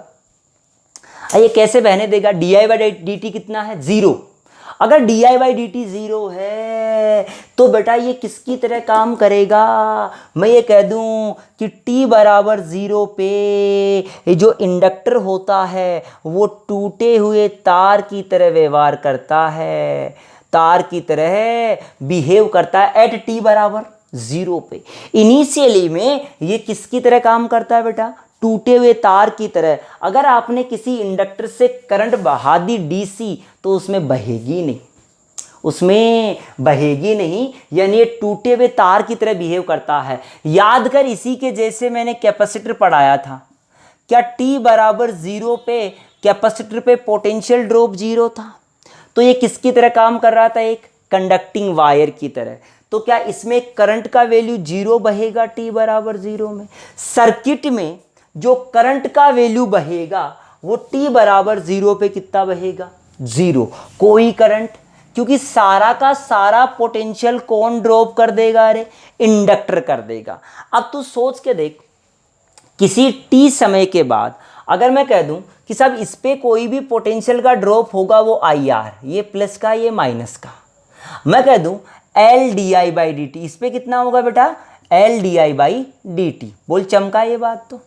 ये कैसे बहने देगा? di/dt कितना है? 0। अगर di/dt 0 है तो बेटा ये किसकी तरह काम करेगा? मैं ये कह दूं कि t बराबर 0 पे ये जो इंडक्टर होता है वो टूटे हुए तार की तरह व्यवहार करता है, तार की तरह बिहेव करता है एट t बराबर 0 पे। इनिशियली में ये किसकी तरह काम करता है बेटा? टूटे हुए तार की तरह। अगर आपने किसी इंडक्टर से करंट बहा दी डीसी तो उसमें बहेगी नहीं, उसमें बहेगी नहीं, यानी ये टूटे हुए तार की तरह बिहेव करता है। याद कर, इसी के जैसे मैंने कैपेसिटर पढ़ाया था। क्या t बराबर 0 पे कैपेसिटर पे पोटेंशियल ड्रॉप 0 था? तो ये किसकी तरह काम कर रहा था? एक कंडक्टिंग वायर की तरह। तो क्या इसमें करंट का वैल्यू 0 बहेगा t बराबर 0 में? सर्किट में जो करंट का वैल्यू बहेगा वो t बराबर 0 पे कितना बहेगा? 0। कोई करंट, क्योंकि सारा का सारा पोटेंशियल कौन ड्रॉप कर देगा? अरे इंडक्टर कर देगा। अब तू सोच के देख, किसी t समय के बाद अगर मैं कह दूं कि सब इस पे कोई भी पोटेंशियल का ड्रॉप होगा वो IR, ये प्लस का ये माइनस का, मैं कह दूं L di/dt, इस पे कितना होगा बेटा? L di/dt। बोल चमका ये बात? तो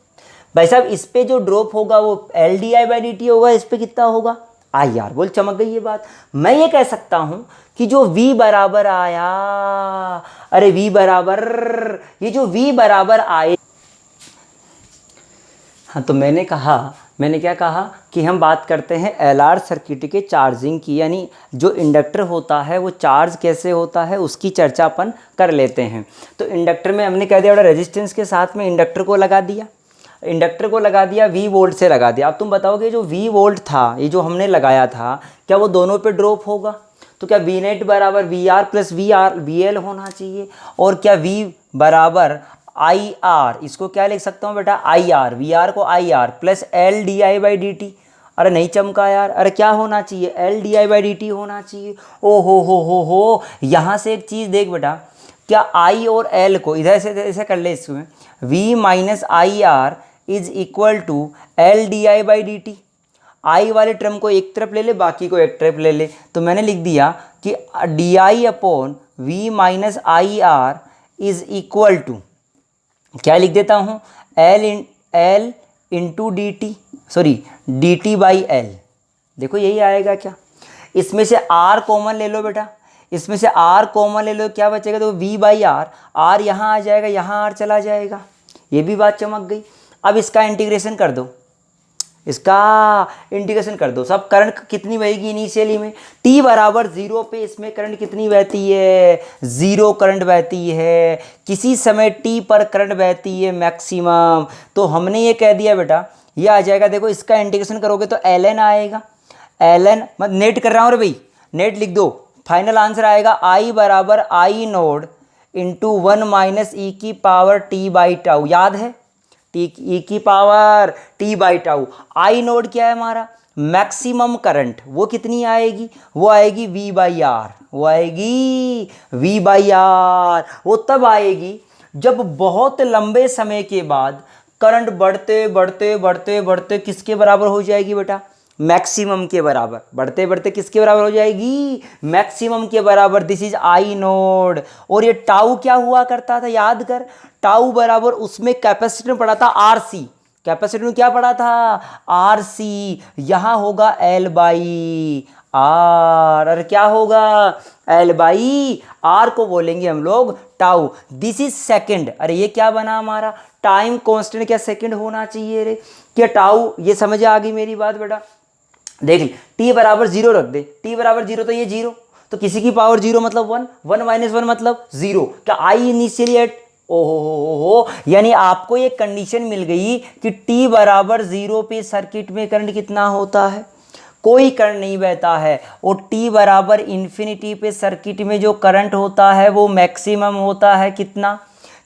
भाई साहब इस पे जो ड्रॉप होगा वो L di/dt होगा, इस पे कितना होगा? IR। बोल चमक गई ये बात? मैं ये कह सकता हूं कि जो V बराबर आया, अरे V बराबर, ये जो V बराबर आए, हाँ तो मैंने क्या कहा कि हम बात करते हैं LR सर्किट के चार्जिंग की, यानी जो इंडक्टर होता है वो चार्ज कैसे होता है उसकी चर्चा अपन कर लेते हैं। तो इंडक्टर में हमने कह दिया बड़ा रेजिस्टेंस के साथ में इंडक्टर को लगा दिया, इंडक्टर को लगा दिया 20 वोल्ट से लगा दिया। अब तुम बताओगे जो 20 वोल्ट था, ये जो हमने लगाया था, क्या वो दोनों पे ड्रॉप होगा? तो क्या V नेट बराबर VR प्लस VL होना चाहिए? और क्या V बराबर IR, इसको क्या लिख सकता हूँ बेटा? IR, VR को IR प्लस L di/dt। अरे नहीं चमका यार, अरे क्या होना चाहिए? L di/dt होना चाहिए। ओ हो, यहाँ से एक चीज़ देख बेटा, क्या I और L को इधर से ऐसे कर ले, इसमें V minus IR is equal to L di/dt। I वाले टर्म को एक तरफ ले ले, बाकी को एक तरफ ले ले, तो मैंने लिख दिया कि di/V minus IR is equal to, क्या लिख देता हूँ? L into dt/L। देखो यही आएगा क्या? इसमें से R कॉमन ले लो बेटा, इसमें से R कॉमन ले लो, क्या बचेगा? तो V/R, R यहाँ आ जाएगा, यहाँ R चला जाएगा, ये भी बात चमक गई। अब इसका इंटीग्रेशन कर दो, सब करंट कितनी बहेगी इनिशियली में? t बराबर 0 पे इसमें करंट कितनी बहती है? 0 करंट बहती है। किसी समय t पर करंट बहती है मैक्सिमम। तो हमने ये कह दिया बेटा, ये आ जाएगा, देखो इसका इंटीग्रेशन करोगे तो ln आएगा, ln मत नेट कर रहा हूँ रे भाई, नेट लिख दो, फाइनल आंसर आएगा I बराबर I node into 1 minus e की पावर t/τ। याद है? ई की पावर t/τ। आई नोड क्या है हमारा? Maximum current. वो कितनी आएगी? वो आएगी V/R, वो तब आएगी जब बहुत लंबे समय के बाद करंट बढ़ते किसके बराबर हो जाएगी बेटा? मैक्सिमम के बराबर। बढ़ते किसके बराबर हो जाएगी? मैक्सिमम के बराबर। This is I node. और ये टाउ क्या हुआ करता था? याद कर, टाउ बराबर उसमें कैपेसिटर में पड़ा था RC, कैपेसिटर में क्या पड़ा था? RC। यहाँ होगा L/R। अरे क्या होगा? L/R को बोलेंगे हम लोग टाउ। This is second. अरे ये क्या बना हमारा? टाइम कांस्टेंट क्या सेकेंड होना चाहिए रे? क्या टाउ? ये समझ आ गई मेरी बात बेटा? देख ली, t बराबर 0 रख दे, t बराबर 0 तो ये 0, तो किसी की पावर 0 मतलब 1, 1 माइनस 1 मतलब 0। क्या आई इनिशियली एट, ओहो, यानी आपको ये कंडीशन मिल गई कि t बराबर 0 पे सर्किट में करंट कितना होता है, कोई करंट नहीं बहता है। और t बराबर इन्फिनिटी पे सर्किट में जो करंट होता है वो मैक्सिमम होता है कितना,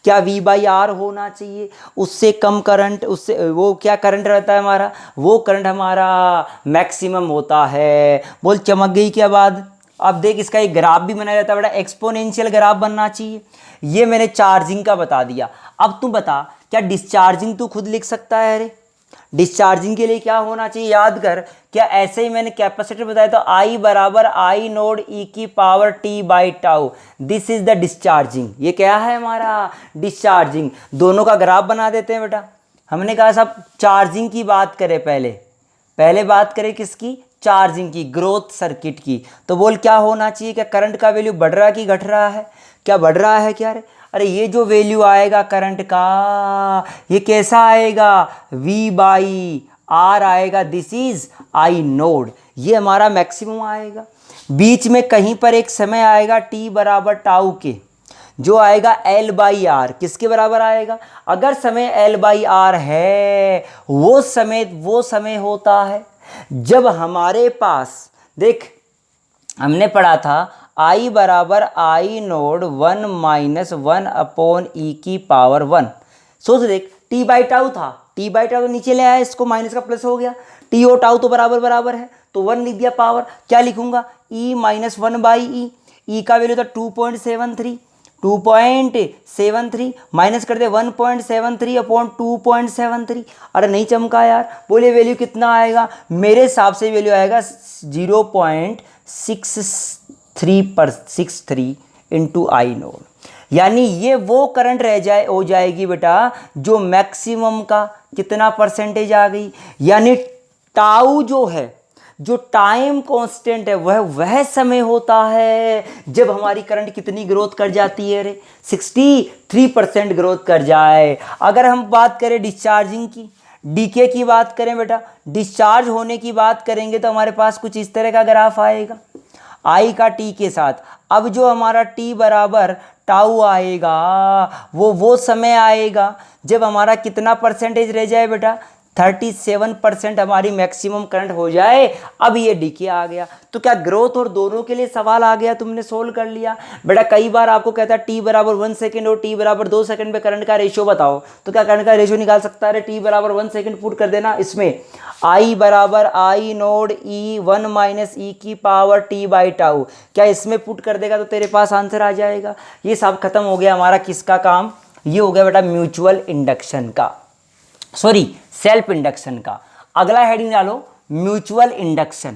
क्या v बाई आर होना चाहिए, उससे कम करंट, उससे वो क्या करंट रहता है हमारा, वो करंट हमारा मैक्सिमम होता है। बोल चमक गई क्या बात। अब देख इसका एक ग्राफ भी बनाया जाता है बेटा, एक्सपोनेंशियल ग्राफ बनना चाहिए। ये मैंने चार्जिंग का बता दिया। अब तू बता क्या डिस्चार्जिंग तू खुद लिख सकता है। अरे डिस्चार्जिंग के लिए क्या होना चाहिए, याद कर, क्या ऐसे ही मैंने कैपेसिटर बताया तो आई बराबर आई नोड ई की power T by tau, this is the discharging. ये क्या है हमारा डिस्चार्जिंग। दोनों का ग्राफ बना देते हैं बेटा। हमने कहा सब चार्जिंग की बात करें, पहले बात करें किसकी, चार्जिंग की, ग्रोथ सर्किट की। तो बोल क्या होना चाहिए, क्या करंट का वैल्यू बढ़ रहा है कि घट रहा है, क्या बढ़ रहा है क्या। अरे ये जो वैल्यू आएगा करंट का, ये कैसा आएगा, V बाई आर आएगा, दिस इज आई नोड, ये हमारा मैक्सिमम आएगा। बीच में कहीं पर एक समय आएगा t बराबर टाउ के, जो आएगा L बाई आर, किसके बराबर आएगा, अगर समय L बाई आर है वो समय होता है जब हमारे पास, देख हमने पढ़ा था I बराबर आई नोड 1 माइनस 1 अपॉन ई की पावर 1। सोच देख t बाई टाउ था, t बाई टाउ तो नीचे ले आया, इसको माइनस का प्लस हो गया, t और टाउ तो बराबर है तो 1 लिख दिया पावर। क्या लिखूंगा, e माइनस 1 बाई ई, ई का वैल्यू था 2.73 माइनस कर दे 1.73 अपॉन 2.73। अरे नहीं चमका यार, बोले वैल्यू कितना आएगा, मेरे हिसाब से वैल्यू आएगा 0.63 इंटू आई नोड। यानी ये वो करंट हो जाएगी बेटा जो मैक्सिमम का कितना परसेंटेज आ गई। यानी टाउ जो है, जो टाइम कांस्टेंट है, वह समय होता है जब हमारी करंट कितनी ग्रोथ कर जाती है, रे 63% ग्रोथ कर जाए। अगर हम बात करें डिस्चार्जिंग की, डीके की बात करें बेटा, डिस्चार्ज होने की बात करेंगे तो हमारे पास कुछ इस तरह का ग्राफ आएगा आई का टी के साथ। अब जो हमारा टी बराबर टाउ आएगा वो समय आएगा जब हमारा कितना परसेंटेज रह जाए बेटा, 37% हमारी मैक्सिमम करंट हो जाए। अब ये डीके आ गया, तो क्या ग्रोथ और दोनों के लिए सवाल आ गया, तुमने सोल्व कर लिया बेटा। कई बार आपको कहता है टी बराबर 1 सेकेंड और टी बराबर 2 सेकेंड पे करंट का रेशियो बताओ, तो क्या करंट का रेशियो निकाल सकता है, टी बराबर 1 सेकेंड पुट कर देना इसमें, आई बराबर आई नोड ई 1 माइनस ई की पावर टी बाई टाउ, क्या इसमें पुट कर देगा तो तेरे पास आंसर आ जाएगा। ये सब खत्म हो गया हमारा किसका काम, ये हो गया बेटा म्यूचुअल इंडक्शन का, सॉरी सेल्फ इंडक्शन का। अगला हेडिंग डालो म्यूचुअल इंडक्शन।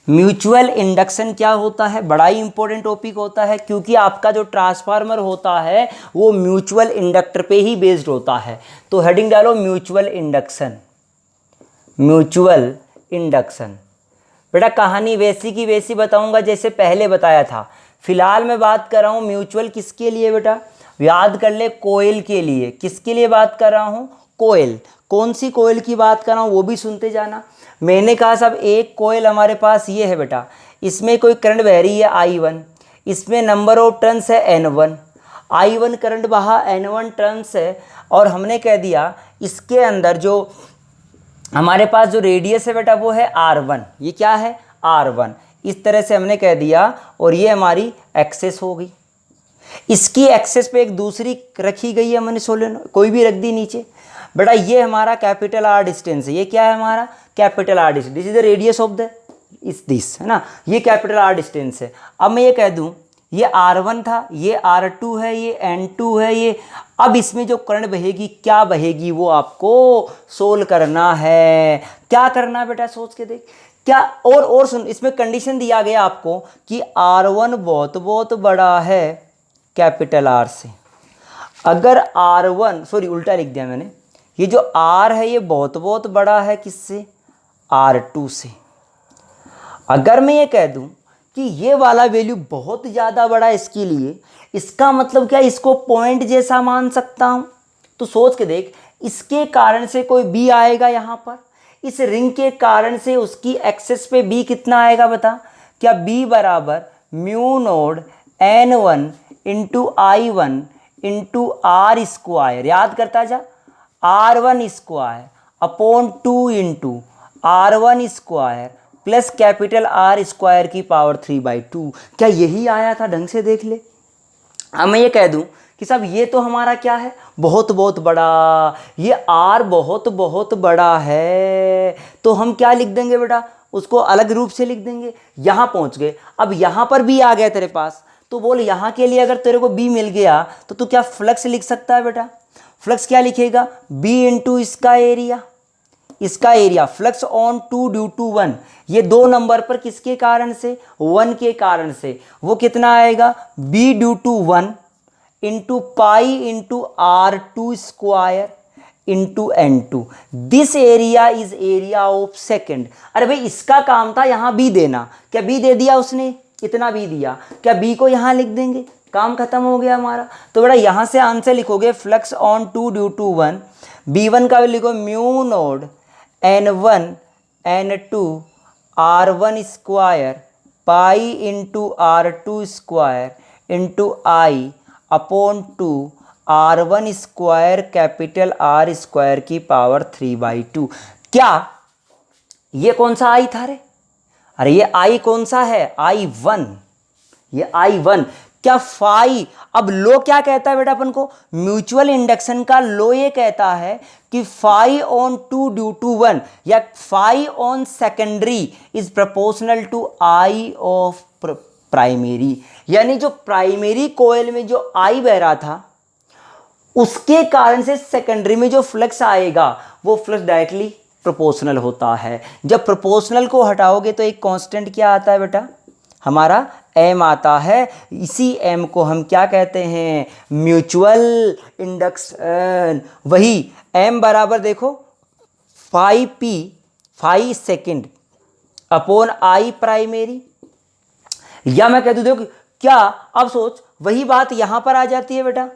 म्यूचुअल इंडक्शन क्या होता है, बड़ा ही इंपॉर्टेंट टॉपिक होता है, क्योंकि आपका जो ट्रांसफार्मर होता है वो म्यूचुअल इंडक्टर पे ही बेस्ड होता है। तो हेडिंग डालो म्यूचुअल इंडक्शन। म्यूचुअल इंडक्शन बेटा कहानी वैसी की वैसी बताऊंगा जैसे पहले बताया था। फिलहाल मैं बात कर रहा हूँ म्यूचुअल किसके लिए बेटा, याद कर ले, कोयल के लिए। किसके लिए बात कर रहा हूँ, कोयल। कौन सी कोयल की बात कर रहा हूँ वो भी सुनते जाना। मैंने कहा सब एक कोयल हमारे पास ये है बेटा, इसमें कोई करंट बह रही है I1, इसमें नंबर ऑफ टर्न्स है N1, I1 करंट बहा, N1 टर्न्स है, और हमने कह दिया इसके अंदर जो हमारे पास जो रेडियस है बेटा वो है R1। ये क्या है, R1। इस तरह से हमने कह दिया, और ये हमारी एक्सेस हो गई। इसकी एक्सेस पे एक दूसरी रखी गई है मैंने सोलेनोइड, कोई भी रख दी नीचे बेटा। ये हमारा कैपिटल R डिस्टेंस है, ये क्या है हमारा capital R distance, this is the radius of the this, है ना, ये कैपिटल R डिस्टेंस है। अब मैं ये कह दूं ये R1 था, ये R2 है, ये N2 है, ये अब इसमें जो करंट बहेगी क्या बहेगी वो आपको सोल्व करना है। क्या करना है बेटा, सोच के देख क्या। और सुन, इसमें कंडीशन दिया गया आपको कि R1 बहुत बड़ा है कैपिटल R से। अगर R1, सॉरी उल्टा लिख दिया मैंने, ये जो R है ये बहुत बड़ा है किससे, R2 से। अगर मैं ये कह दूं कि ये वाला वैल्यू बहुत ज़्यादा बड़ा है इसके लिए, इसका मतलब क्या, इसको पॉइंट जैसा मान सकता हूं। तो सोच के देख, इसके कारण से कोई B आएगा यहाँ पर, इस रिंग के कारण से उसकी एक्सेस पे B कितना आएगा बता, क्या B बराबर mu nought N1 into I1 into R square, याद करता जा, R1 square upon 2 into R1 square plus capital R square की पावर 3/2। क्या यही आया था? ढंग से देख ले। अब मैं ये कह दूं कि साहब ये तो हमारा क्या है, बहुत बहुत बड़ा, ये R बहुत बहुत बड़ा है, तो हम क्या लिख देंगे बेटा, उसको अलग रूप से लिख देंगे। यहाँ पहुँच गए, अब यहाँ पर B आ गया तेरे पास, तो बोल यहाँ के लिए अगर तेरे को B मिल गया तो तू क्या फ्लक्स लिख सकता है बेटा? फ्लक्स क्या लिखेगा? B इंटू इसका एरिया, इसका area flux on 2 due to 1, ये 2 नंबर पर किसके कारण से? 1 के कारण से। वो कितना आएगा? B due to 1 into pi into R2 square into N2। This area is area of second. अरे भाई इसका काम था यहाँ B देना, क्या B दे दिया उसने? कितना B दिया? क्या B को यहाँ लिख देंगे, काम खत्म हो गया हमारा। तो बेटा यहाँ से आंसर लिखोगे flux on 2 due to 1, B1 का भी लिखो mu nought N1 N2 R1 square pi into R2 square into I upon 2 R1 square capital R square की पावर 3/2। क्या ये कौन सा I था रे? अरे ये I कौन सा है? I1, ये I1। क्या फाई, अब लो क्या कहता है बेटा अपन को? म्यूचुअल इंडक्शन का लो ये कहता है कि फाई ऑन 2 ड्यू टू 1 या phi on secondary is proportional to I of primary, यानी जो प्राइमरी कोयल में जो I बह रहा था उसके कारण से सेकेंडरी में जो फ्लक्स आएगा वो फ्लक्स डायरेक्टली प्रोपोर्शनल होता है। जब प्रोपोर्शनल को हटाओगे तो एक कांस्टेंट क्या आता है बेटा? हमारा M आता है। इसी M को हम क्या कहते हैं? Mutual induction. वही M बराबर देखो 5P 5 second upon I primary, या मैं कह दूं देखो क्या, अब सोच वही बात यहां पर आ जाती है बेटा।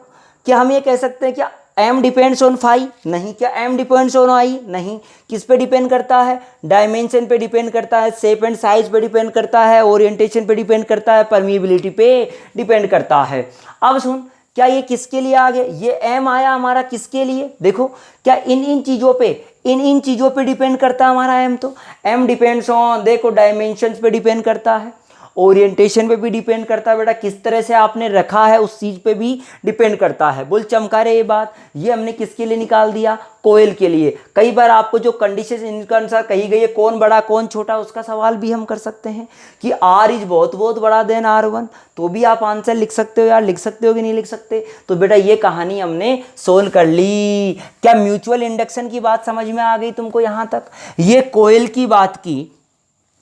क्या हम ये कह सकते हैं क्या M डिपेंड्स ऑन फाई? नहीं। क्या M डिपेंड्स ऑन I? नहीं। किस पे डिपेंड करता है? डायमेंशन पे डिपेंड करता है, शेप एंड साइज पे डिपेंड करता है, ओरिएंटेशन पे डिपेंड करता है, परमिएबिलिटी पे डिपेंड करता है। अब सुन, क्या ये किसके लिए आ गया? ये M आया हमारा किसके लिए? देखो क्या इन चीज़ों पे, इन चीज़ों पे डिपेंड करता है हमारा M। तो M डिपेंड्स ऑन, देखो डायमेंशंस पे डिपेंड करता है, ओरिएंटेशन पे भी डिपेंड करता है बेटा, किस तरह से आपने रखा है उस चीज़ पे भी डिपेंड करता है। बोल चमका रहे ये बात, ये हमने किसके लिए निकाल दिया? कोयल के लिए। कई बार आपको जो कंडीशन इनके अनुसार कही गई है, कौन बड़ा कौन छोटा, उसका सवाल भी हम कर सकते हैं कि R इज बहुत बहुत बड़ा देन R1, तो भी आप आंसर लिख सकते हो यार। लिख सकते हो कि नहीं लिख सकते? तो बेटा ये कहानी हमने सोल्व कर ली। क्या म्यूचुअल इंडक्शन की बात समझ में आ गई तुमको? यहाँ तक ये कोयल की बात की।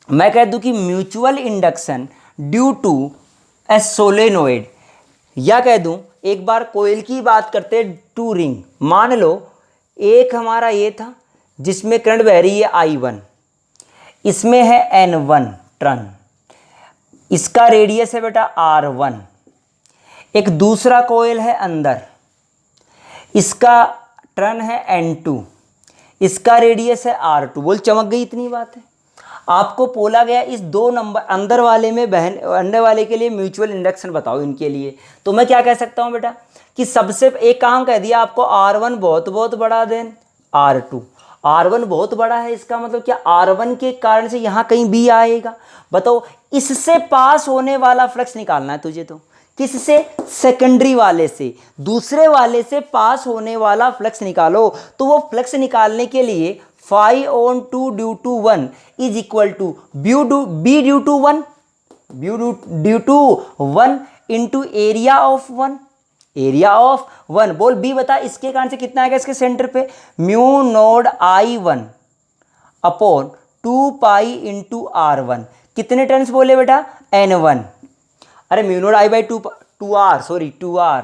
मैं कह दूं कि mutual induction due to a solenoid, या कह दूं एक बार कोयल की बात करते टू रिंग। मान लो एक हमारा ये था जिसमें करंट बह रही है I1, इसमें है N1 टर्न, इसका रेडियस है बेटा R1। एक दूसरा कोयल है अंदर, इसका टर्न है N2, इसका रेडियस है R2। बोल चमक गई इतनी बात है। आपको बोला गया इस 2 नंबर अंदर वाले में बहने वाले के लिए म्यूचुअल इंडक्शन बताओ इनके लिए। तो मैं क्या कह सकता हूँ बेटा कि सबसे एक काम कह दिया आपको, R1 बहुत बहुत बड़ा देन R2। R1 बहुत बड़ा है, इसका मतलब क्या R1 के कारण से यहाँ कहीं B आएगा? बताओ, इससे पास होने वाला फ्लक्स निकालना है तुझे। तो किससे? सेकेंडरी वाले से, दूसरे वाले से पास होने वाला फ्लक्स निकालो। तो वो फ्लक्स निकालने के लिए phi on 2 due to 1 is equal to B due to 1, due to 1 into area of 1, area of 1। बोल B बता इसके कारण से कितना आएगा? इसके सेंटर पे mu node I1 upon 2 pi into R1। कितने टर्न्स बोले बेटा? N1। अरे म्यू नोड टू R,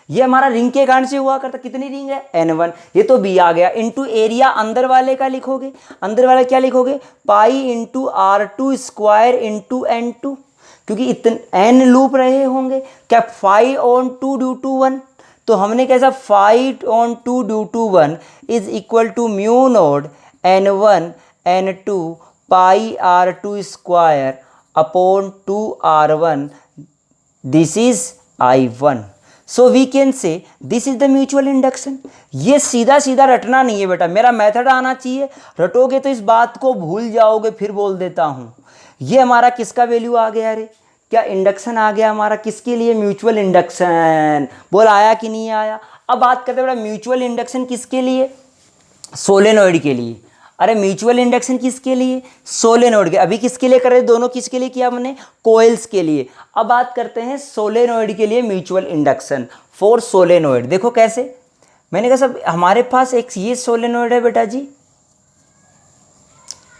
ये हमारा रिंग के कारण से हुआ करता। कितनी रिंग है? N1। ये तो B आ गया इंटू एरिया अंदर वाले का लिखोगे। अंदर वाला क्या लिखोगे? पाई into R2 square into N2, क्योंकि इतने N लूप रहे होंगे। क्या 5 ऑन 2 ड्यू टू 1? तो हमने कैसा 5 on 2 due to 1 is equal to mu nought N1 N2 pi R2 square upon 2R1, this is I1। So we can say this is the mutual induction. ये सीधा सीधा रटना नहीं है बेटा, मेरा मेथड आना चाहिए। रटोगे तो इस बात को भूल जाओगे। फिर बोल देता हूँ, ये हमारा किसका वैल्यू आ गया रे? क्या इंडक्शन आ गया हमारा? किसके लिए? Mutual induction. बोल आया कि नहीं आया? अब बात करते हैं बेटा म्यूचुअल इंडक्शन किसके लिए? सोलेनॉइड के लिए। अरे म्यूचुअल इंडक्शन किसके लिए? सोलेनॉइड के। अभी किसके लिए कर रहे? दोनों किसके लिए किया हमने? कोइल्स के लिए। अब बात करते हैं सोलेनॉइड के लिए म्यूचुअल इंडक्शन फॉर सोलेनॉइड। देखो कैसे, मैंने कहा सब हमारे पास एक ये सोलेनॉइड है बेटा जी,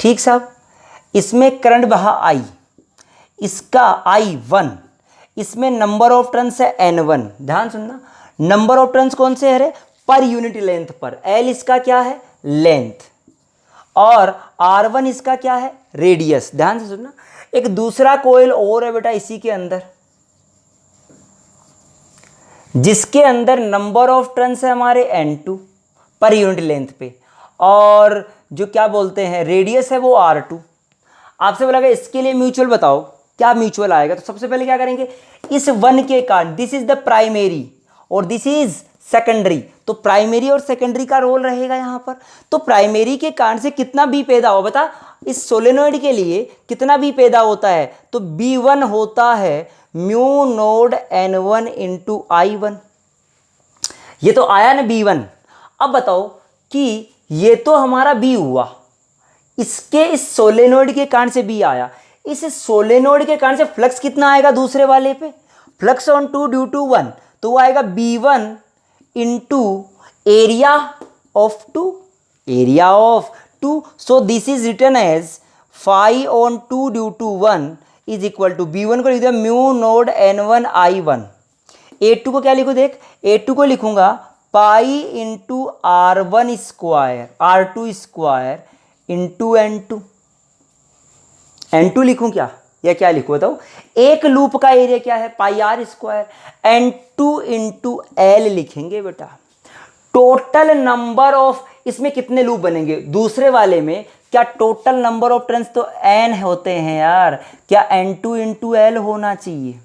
ठीक साहब, इसमें करंट बहा I, इसका I1, इसमें नंबर ऑफ टर्न्स है N1। ध्यान सुनना, नंबर ऑफ टर्न्स कौन से है? पर यूनिट लेंथ पर। L इसका क्या है? लेंथ। और R1 इसका क्या है? रेडियस। ध्यान से सुनना, एक दूसरा कोयल और है बेटा इसी के अंदर, जिसके अंदर नंबर ऑफ टर्न्स है हमारे N2 पर यूनिट लेंथ पे, और जो क्या बोलते हैं रेडियस है वो R2। आपसे बोला गया इसके लिए म्यूचुअल बताओ, क्या म्यूचुअल आएगा? तो सबसे पहले क्या करेंगे, इस वन के कारण, दिस इज द प्राइमरी और दिस इज सेकेंडरी, तो प्राइमरी और सेकेंडरी का रोल रहेगा यहां पर। तो प्राइमरी के कारण से कितना बी पैदा हो? बता, इस सोलेनॉइड के लिए कितना बी पैदा होता है? तो B1 होता है mu nought N1 into I1। ये तो आया ना B1। अब बताओ कि ये तो हमारा B हुआ, इसके इस सोलेनॉइड के कारण से B आया, इस सोलेनॉइड के कारण से फ्लक्स कितना आएगा दूसरे वाले पे? फ्लक्स ऑन 2 ड्यू टू 1, तो वो आएगा B1 into area of 2, area of 2। So this is written as 5 on 2 due to 1 is equal to B1 को लिख दिया mu nought N1 I1। A2 को क्या लिखो? देख, A2 को लिखूंगा pi into R1 square, R2 square into N2। N2 लिखूं क्या या क्या लिखूं बताओ? एक लूप का एरिया क्या है? पाई R square. N2 into L लिखेंगे बेटा। टोटल नंबर ऑफ, इसमें कितने लूप बनेंगे दूसरे वाले में? क्या टोटल नंबर ऑफ टर्न्स तो N होते हैं यार, क्या N2 इंटू L होना चाहिए?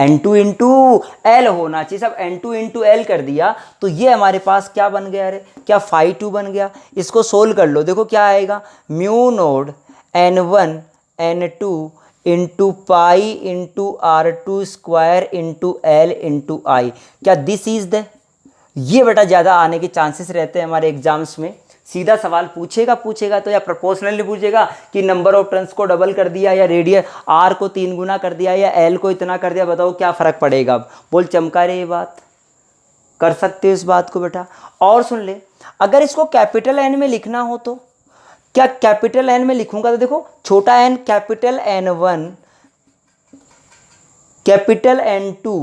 N2 इंटू L होना चाहिए। सब N2 इंटू L कर दिया तो ये हमारे पास क्या बन गया? अरे क्या φ2 बन गया। इसको सोल्व कर लो, देखो क्या आएगा, mu nought N1 N2 into pi into R2 square into L into I। क्या दिस इज द, ये बेटा ज़्यादा आने के चांसेस रहते हैं हमारे एग्जाम्स में। सीधा सवाल पूछेगा तो या प्रोपोर्शनली पूछेगा कि नंबर ऑफ टर्न्स को डबल कर दिया या रेडियस R को 3 गुना कर दिया या L को इतना कर दिया, बताओ क्या फ़र्क पड़ेगा? अब बोल चमका रहे, ये बात कर सकते हो इस बात को बेटा। और सुन ले, अगर इसको कैपिटल N में लिखना हो तो क्या कैपिटल N में लिखूंगा? तो देखो छोटा n capital N1 capital N2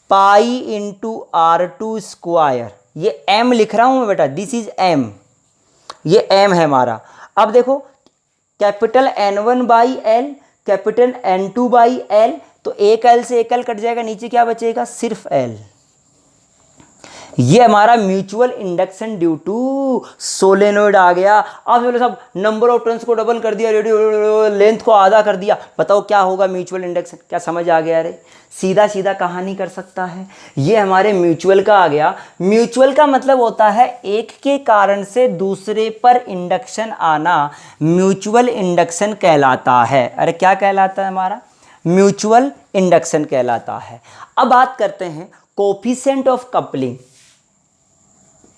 पाई इंटू R2 स्क्वायर, ये m लिख रहा हूं मैं बेटा, दिस इज m, ये m है हमारा। अब देखो capital N1 by L capital N2 by L, तो एक L से एक L कट जाएगा, नीचे क्या बचेगा? सिर्फ L। ये हमारा mutual induction due to solenoid आ गया। अब बोले साहब नंबर ऑफ टर्न्स को डबल कर दिया, रेडियो लेंथ को आधा कर दिया, बताओ क्या होगा म्यूचुअल इंडक्शन? क्या समझ आ गया? रे सीधा सीधा कहानी कर सकता है। ये हमारे म्यूचुअल का आ गया। म्यूचुअल का मतलब होता है एक के कारण से दूसरे पर इंडक्शन आना, म्यूचुअल इंडक्शन कहलाता है। अरे क्या कहलाता है हमारा? म्यूचुअल इंडक्शन कहलाता है। अब बात करते हैं कोफिशिएंट ऑफ कपलिंग,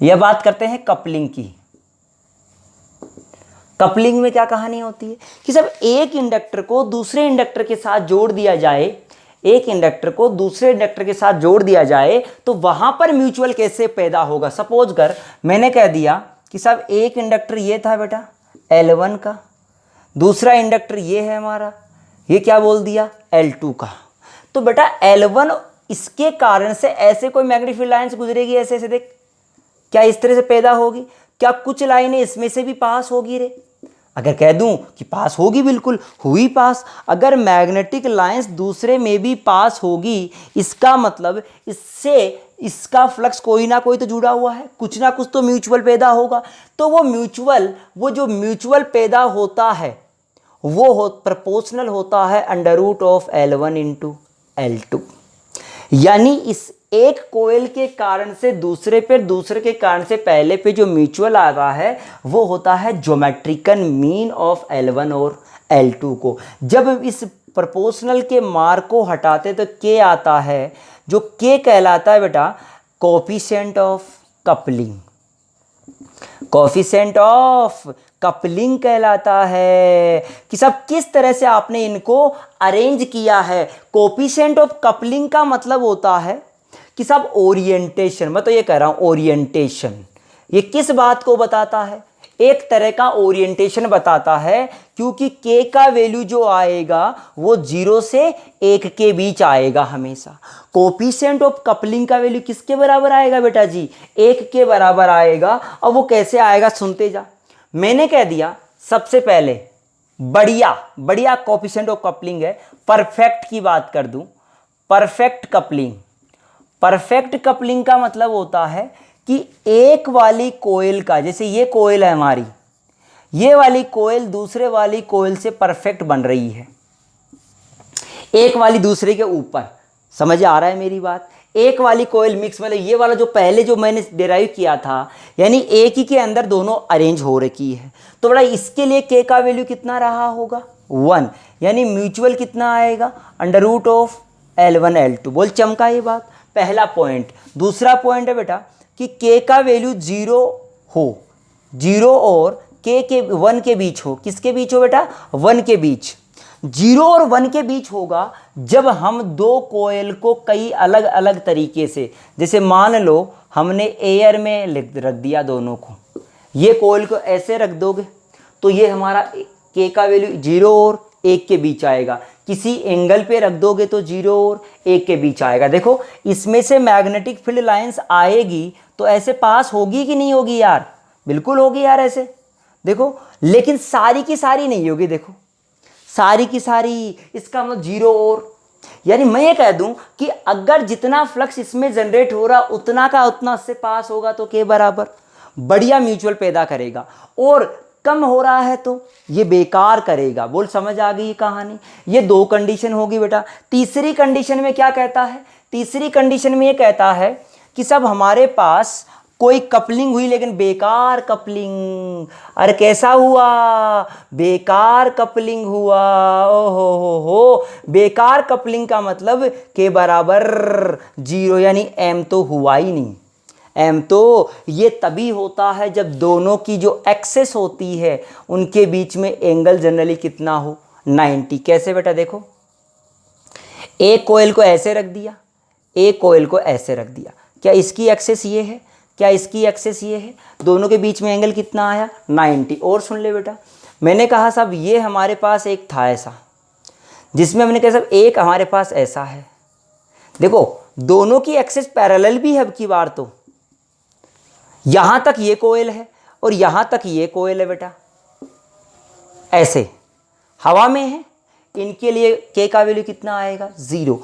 यह बात करते हैं कपलिंग की। कपलिंग में क्या कहानी होती है कि सब एक इंडक्टर को दूसरे इंडक्टर के साथ जोड़ दिया जाए, एक इंडक्टर को दूसरे इंडक्टर के साथ जोड़ दिया जाए तो वहां पर म्यूचुअल कैसे पैदा होगा? सपोज कर मैंने कह दिया कि सब एक इंडक्टर ये था बेटा L1 का, दूसरा इंडक्टर ये है हमारा, ये क्या बोल दिया? L2 का। तो बेटा L1 इसके कारण से ऐसे कोई मैग्नेटिक फील्ड लाइंस गुजरेगी, ऐसे ऐसे देख, क्या इस तरह से पैदा होगी? क्या कुछ लाइनें इसमें से भी पास होगी रे? अगर कह दूं कि पास होगी, बिल्कुल हुई पास। अगर मैग्नेटिक लाइंस दूसरे में भी पास होगी, इसका मतलब इससे इसका फ्लक्स कोई ना कोई तो जुड़ा हुआ है, कुछ ना कुछ तो म्यूचुअल पैदा होगा। तो वो जो म्यूचुअल पैदा होता है वो प्रोपोर्शनल होता है under root of L1 into L2। यानी इस एक कोयल के कारण से दूसरे पे, दूसरे के कारण से पहले पे जो म्यूचुअल आ रहा है वो होता है ज्योमेट्रिकल मीन ऑफ L1 और L2 को। जब इस प्रोपोर्शनल के मार्क को हटाते तो K आता है, जो K कहलाता है बेटा coefficient of coupling. Coefficient of coupling कहलाता है कि सब किस तरह से आपने इनको अरेंज किया है। कोफिशिएंट ऑफ कपलिंग का मतलब होता है कि सब ओरिएंटेशन, मैं तो ये कह रहा हूँ ओरिएंटेशन, ये किस बात को बताता है, एक तरह का ओरिएंटेशन बताता है, क्योंकि K का वैल्यू जो आएगा वो 0 से 1 के बीच आएगा हमेशा। कोफिशिएंट ऑफ कपलिंग का वैल्यू किसके बराबर आएगा बेटा जी, 1 के बराबर आएगा। और वो कैसे आएगा सुनते जा। मैंने कह दिया सबसे पहले बढ़िया कोफिशिएंट ऑफ कपलिंग है। परफेक्ट की बात कर दूं, परफेक्ट कपलिंग, परफेक्ट कपलिंग का मतलब होता है कि एक वाली कोयल का, जैसे ये कोयल है हमारी, ये वाली कोयल दूसरे वाली कोयल से परफेक्ट बन रही है, एक वाली दूसरे के ऊपर। समझ आ रहा है मेरी बात। एक वाली कोयल मिक्स, मतलब ये वाला जो पहले जो मैंने डिराइव किया था, यानी एक ही के अंदर दोनों अरेंज हो रखी है। तो बड़ा इसके लिए K का वैल्यू कितना रहा होगा 1, यानी म्यूचुअल कितना आएगा under root of L1 L2। बोल चमका ये बात, पहला पॉइंट। दूसरा पॉइंट है बेटा कि K का वैल्यू 0 हो, 0 और K के 1 के बीच हो। किसके बीच हो बेटा, 1 के बीच। 0 और 1 के बीच होगा जब हम दो कोयल को कई अलग अलग तरीके से, जैसे मान लो हमने एयर में रख दिया दोनों को, ये कोयल को ऐसे रख दोगे तो ये हमारा K का वैल्यू 0 और 1 के बीच आएगा। किसी एंगल पे रख दोगे तो 0 और 1 के बीच आएगा। देखो इसमें से मैग्नेटिक फील्ड लाइंस आएगी तो ऐसे पास होगी कि नहीं होगी यार, बिल्कुल होगी यार ऐसे। देखो लेकिन सारी की सारी नहीं होगी, देखो सारी की सारी, इसका मतलब 0 और, यानी मैं ये कह दूं कि अगर जितना फ्लक्स इसमें जनरेट हो रहा उतना का उतना इससे पास होगा तो K बराबर बढ़िया म्यूचुअल पैदा करेगा, और कम हो रहा है तो ये बेकार करेगा। बोल समझ आ गई कहानी। ये दो कंडीशन होगी बेटा। तीसरी कंडीशन में क्या कहता है, तीसरी कंडीशन में ये कहता है कि सब हमारे पास कोई कपलिंग हुई लेकिन बेकार कपलिंग। अरे कैसा हुआ, बेकार कपलिंग हुआ। हो बेकार कपलिंग का मतलब के बराबर 0, यानी M तो हुआ ही नहीं। M तो ये तभी होता है जब दोनों की जो एक्सेस होती है उनके बीच में एंगल जनरली कितना हो, 90। कैसे बेटा, देखो एक कोयल को ऐसे रख दिया, एक कोयल को ऐसे रख दिया, क्या इसकी एक्सेस ये है, क्या इसकी एक्सेस ये है, दोनों के बीच में एंगल कितना आया 90। और सुन ले बेटा, मैंने कहा साहब ये हमारे पास एक था ऐसा, जिसमें हमने कहा साहब एक हमारे पास ऐसा है। देखो दोनों की एक्सेस पैरेलल भी है, अब की बार तो यहां तक ये कोयल है और यहां तक ये कोयल है बेटा, ऐसे हवा में है, इनके लिए K का वैल्यू कितना आएगा 0।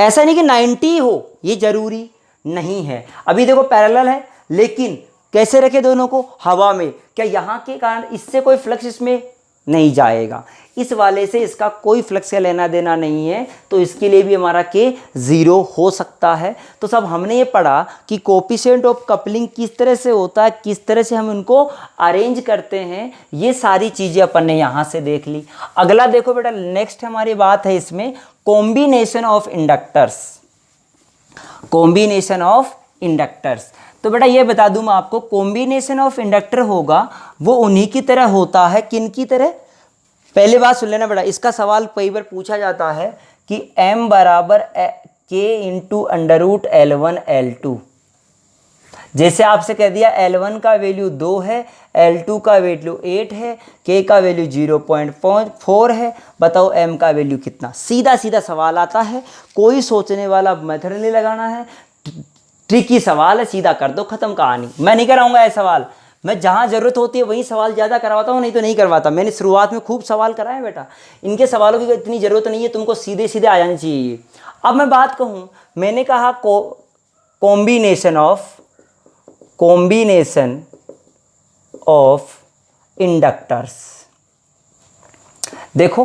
ऐसा नहीं कि 90 हो, ये जरूरी नहीं है। अभी देखो पैरेलल है लेकिन कैसे रखे दोनों को, हवा में। क्या यहाँ के कारण इससे कोई फ्लक्स इसमें नहीं जाएगा, इस वाले से इसका कोई फ्लक्स का लेना देना नहीं है, तो इसके लिए भी हमारा K 0 हो सकता है। तो सब हमने ये पढ़ा कि कोफिशिएंट ऑफ कपलिंग किस तरह से होता है, किस तरह से हम उनको अरेंज करते हैं, ये सारी चीज़ें अपन ने यहाँ से देख ली। अगला देखो बेटा, नेक्स्ट हमारी बात है इसमें combination of inductors. Combination of inductors, तो बेटा ये बता दूं मैं आपको, कॉम्बिनेशन ऑफ इंडक्टर होगा वो उन्हीं की तरह होता है, किन की तरह। पहले बात सुन लेना बेटा, इसका सवाल कई बार पूछा जाता है कि M बराबर K into under root L1 L2। जैसे आपसे कह दिया L1 का वैल्यू 2 है, L2 का वैल्यू 8 है, K का वैल्यू 0.4 है, बताओ M का वैल्यू कितना। सीधा सीधा सवाल आता है, कोई सोचने वाला मेथड नहीं लगाना है, ट्रिकी सवाल है, सीधा कर दो, खत्म कहानी। मैं नहीं कराऊंगा ऐसा सवाल, मैं जहाँ ज़रूरत होती है वही सवाल ज़्यादा करवाता हूँ, नहीं तो नहीं करवाता। मैंने शुरुआत में खूब सवाल कराए बेटा, इनके सवालों की इतनी ज़रूरत नहीं है, तुमको सीधे सीधे आ जानी चाहिए। अब मैं बात कहूँ, मैंने कहा कॉम्बिनेशन ऑफ इंडक्टर्स। देखो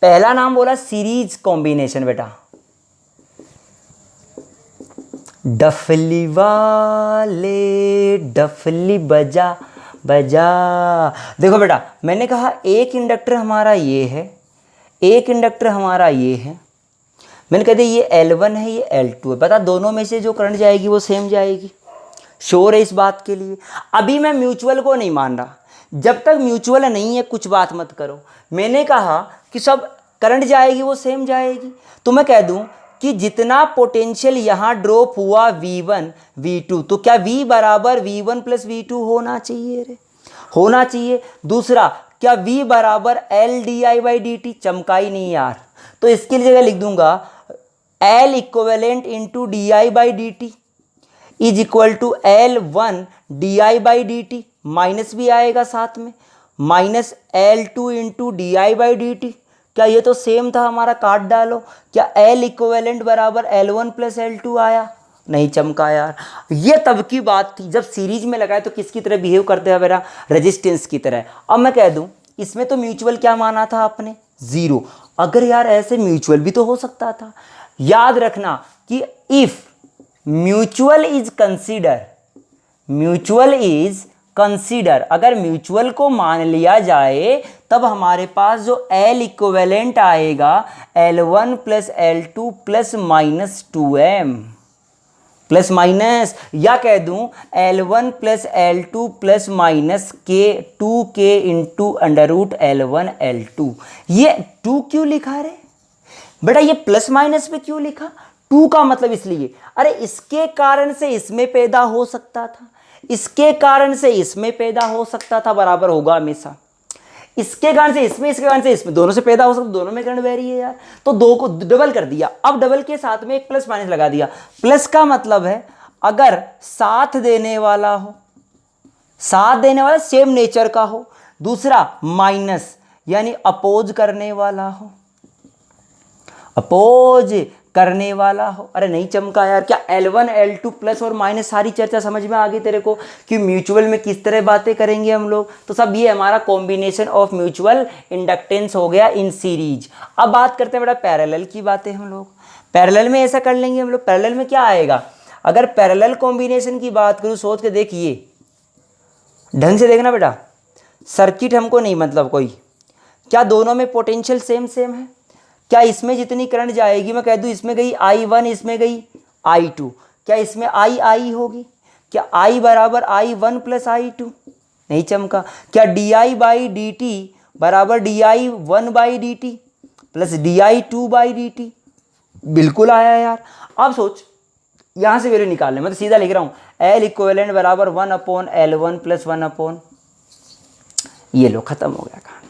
पहला नाम बोला सीरीज कॉम्बिनेशन बेटा, डफली वाले डफली बजा बजा। देखो बेटा मैंने कहा एक इंडक्टर हमारा ये है, एक इंडक्टर हमारा ये है, मैंने कह दिया ये L1 है ये L2 है। बता दोनों में से जो करंट जाएगी वो सेम जाएगी, श्योर है इस बात के लिए। अभी मैं म्यूचुअल को नहीं मान रहा, जब तक म्यूचुअल नहीं है कुछ बात मत करो। मैंने कहा कि सब करंट जाएगी वो सेम जाएगी, तो मैं कह दूं कि जितना पोटेंशियल यहाँ ड्रॉप हुआ V1 V2, तो क्या V बराबर V1 प्लस V2 होना चाहिए रे, होना चाहिए। दूसरा क्या V बराबर L di/dt, चमका ही नहीं यार, तो इसके लिए जगह लिख दूंगा L equivalent into di/dt is equal to L1 di/dt, minus भी आएगा साथ में, माइनस L2 इंटू di/dt। क्या ये तो सेम था हमारा, काट डालो। क्या L इक्विवेलेंट बराबर L1 प्लस L2 आया, नहीं चमका यार। ये तब की बात थी जब सीरीज में लगाए तो किसकी तरह बिहेव करते हैं मेरा, रेजिस्टेंस की तरह। अब मैं कह दूं इसमें तो म्यूचुअल क्या माना था आपने, जीरो। अगर यार ऐसे म्यूचुअल भी तो हो सकता था। याद रखना कि if mutual is consider, mutual is consider, अगर म्यूचुअल को मान लिया जाए तब हमारे पास जो L इक्विवेलेंट आएगा L1 plus L2 plus minus 2m plus minus, या कह दूं L1 plus L2 plus minus के 2k into under root L1 L2। ये 2 क्यों लिखा रे बेटा, ये प्लस माइनस पे क्यों लिखा, 2 का मतलब इसलिए, अरे इसके कारण से इसमें पैदा हो सकता था, इसके कारण से इसमें पैदा हो सकता था, बराबर होगा हमेशा। इसके कारण से इसमें, इसके कारण से इसमें, दोनों से पैदा हो सकता, दोनों में करंट वेरी है यार, तो दो को डबल कर दिया। अब डबल के साथ में एक प्लस माइनस लगा दिया। प्लस का मतलब है अगर साथ देने वाला हो, साथ देने वाला सेम नेचर का हो, दूसरा माइनस यानी अपोज करने वाला हो, अपोज करने वाला हो। अरे नहीं चमका यार, क्या L1 L2 प्लस और माइनस, सारी चर्चा समझ में आ गई तेरे को कि म्यूचुअल में किस तरह बातें करेंगे हम लोग। तो सब ये हमारा कॉम्बिनेशन ऑफ म्यूचुअल इंडक्टेंस हो गया इन सीरीज। अब बात करते हैं बेटा पैरेलल की बातें हम लोग। पैरेलल में ऐसा कर लेंगे हम लोग, पैरेलल में क्या आएगा, अगर पैरेलल कॉम्बिनेशन की बात करूँ, सोच के देखिए, ढंग से देखना बेटा, सर्किट हमको नहीं मतलब कोई, क्या दोनों में पोटेंशियल सेम सेम है, क्या इसमें जितनी करंट जाएगी, मैं कह दूं इसमें गई I1 इसमें गई I2, क्या इसमें I होगी, क्या I बराबर I1 प्लस I2, नहीं चमका। क्या di/dt बराबर di1/dt प्लस di2/dt, बिल्कुल आया यार। अब सोच यहाँ से वैल्यू निकालने, मैं तो सीधा लिख रहा हूँ L इक्विवेलेंट बराबर 1/L1 प्लस 1/, ये लो खत्म हो गया कहानी,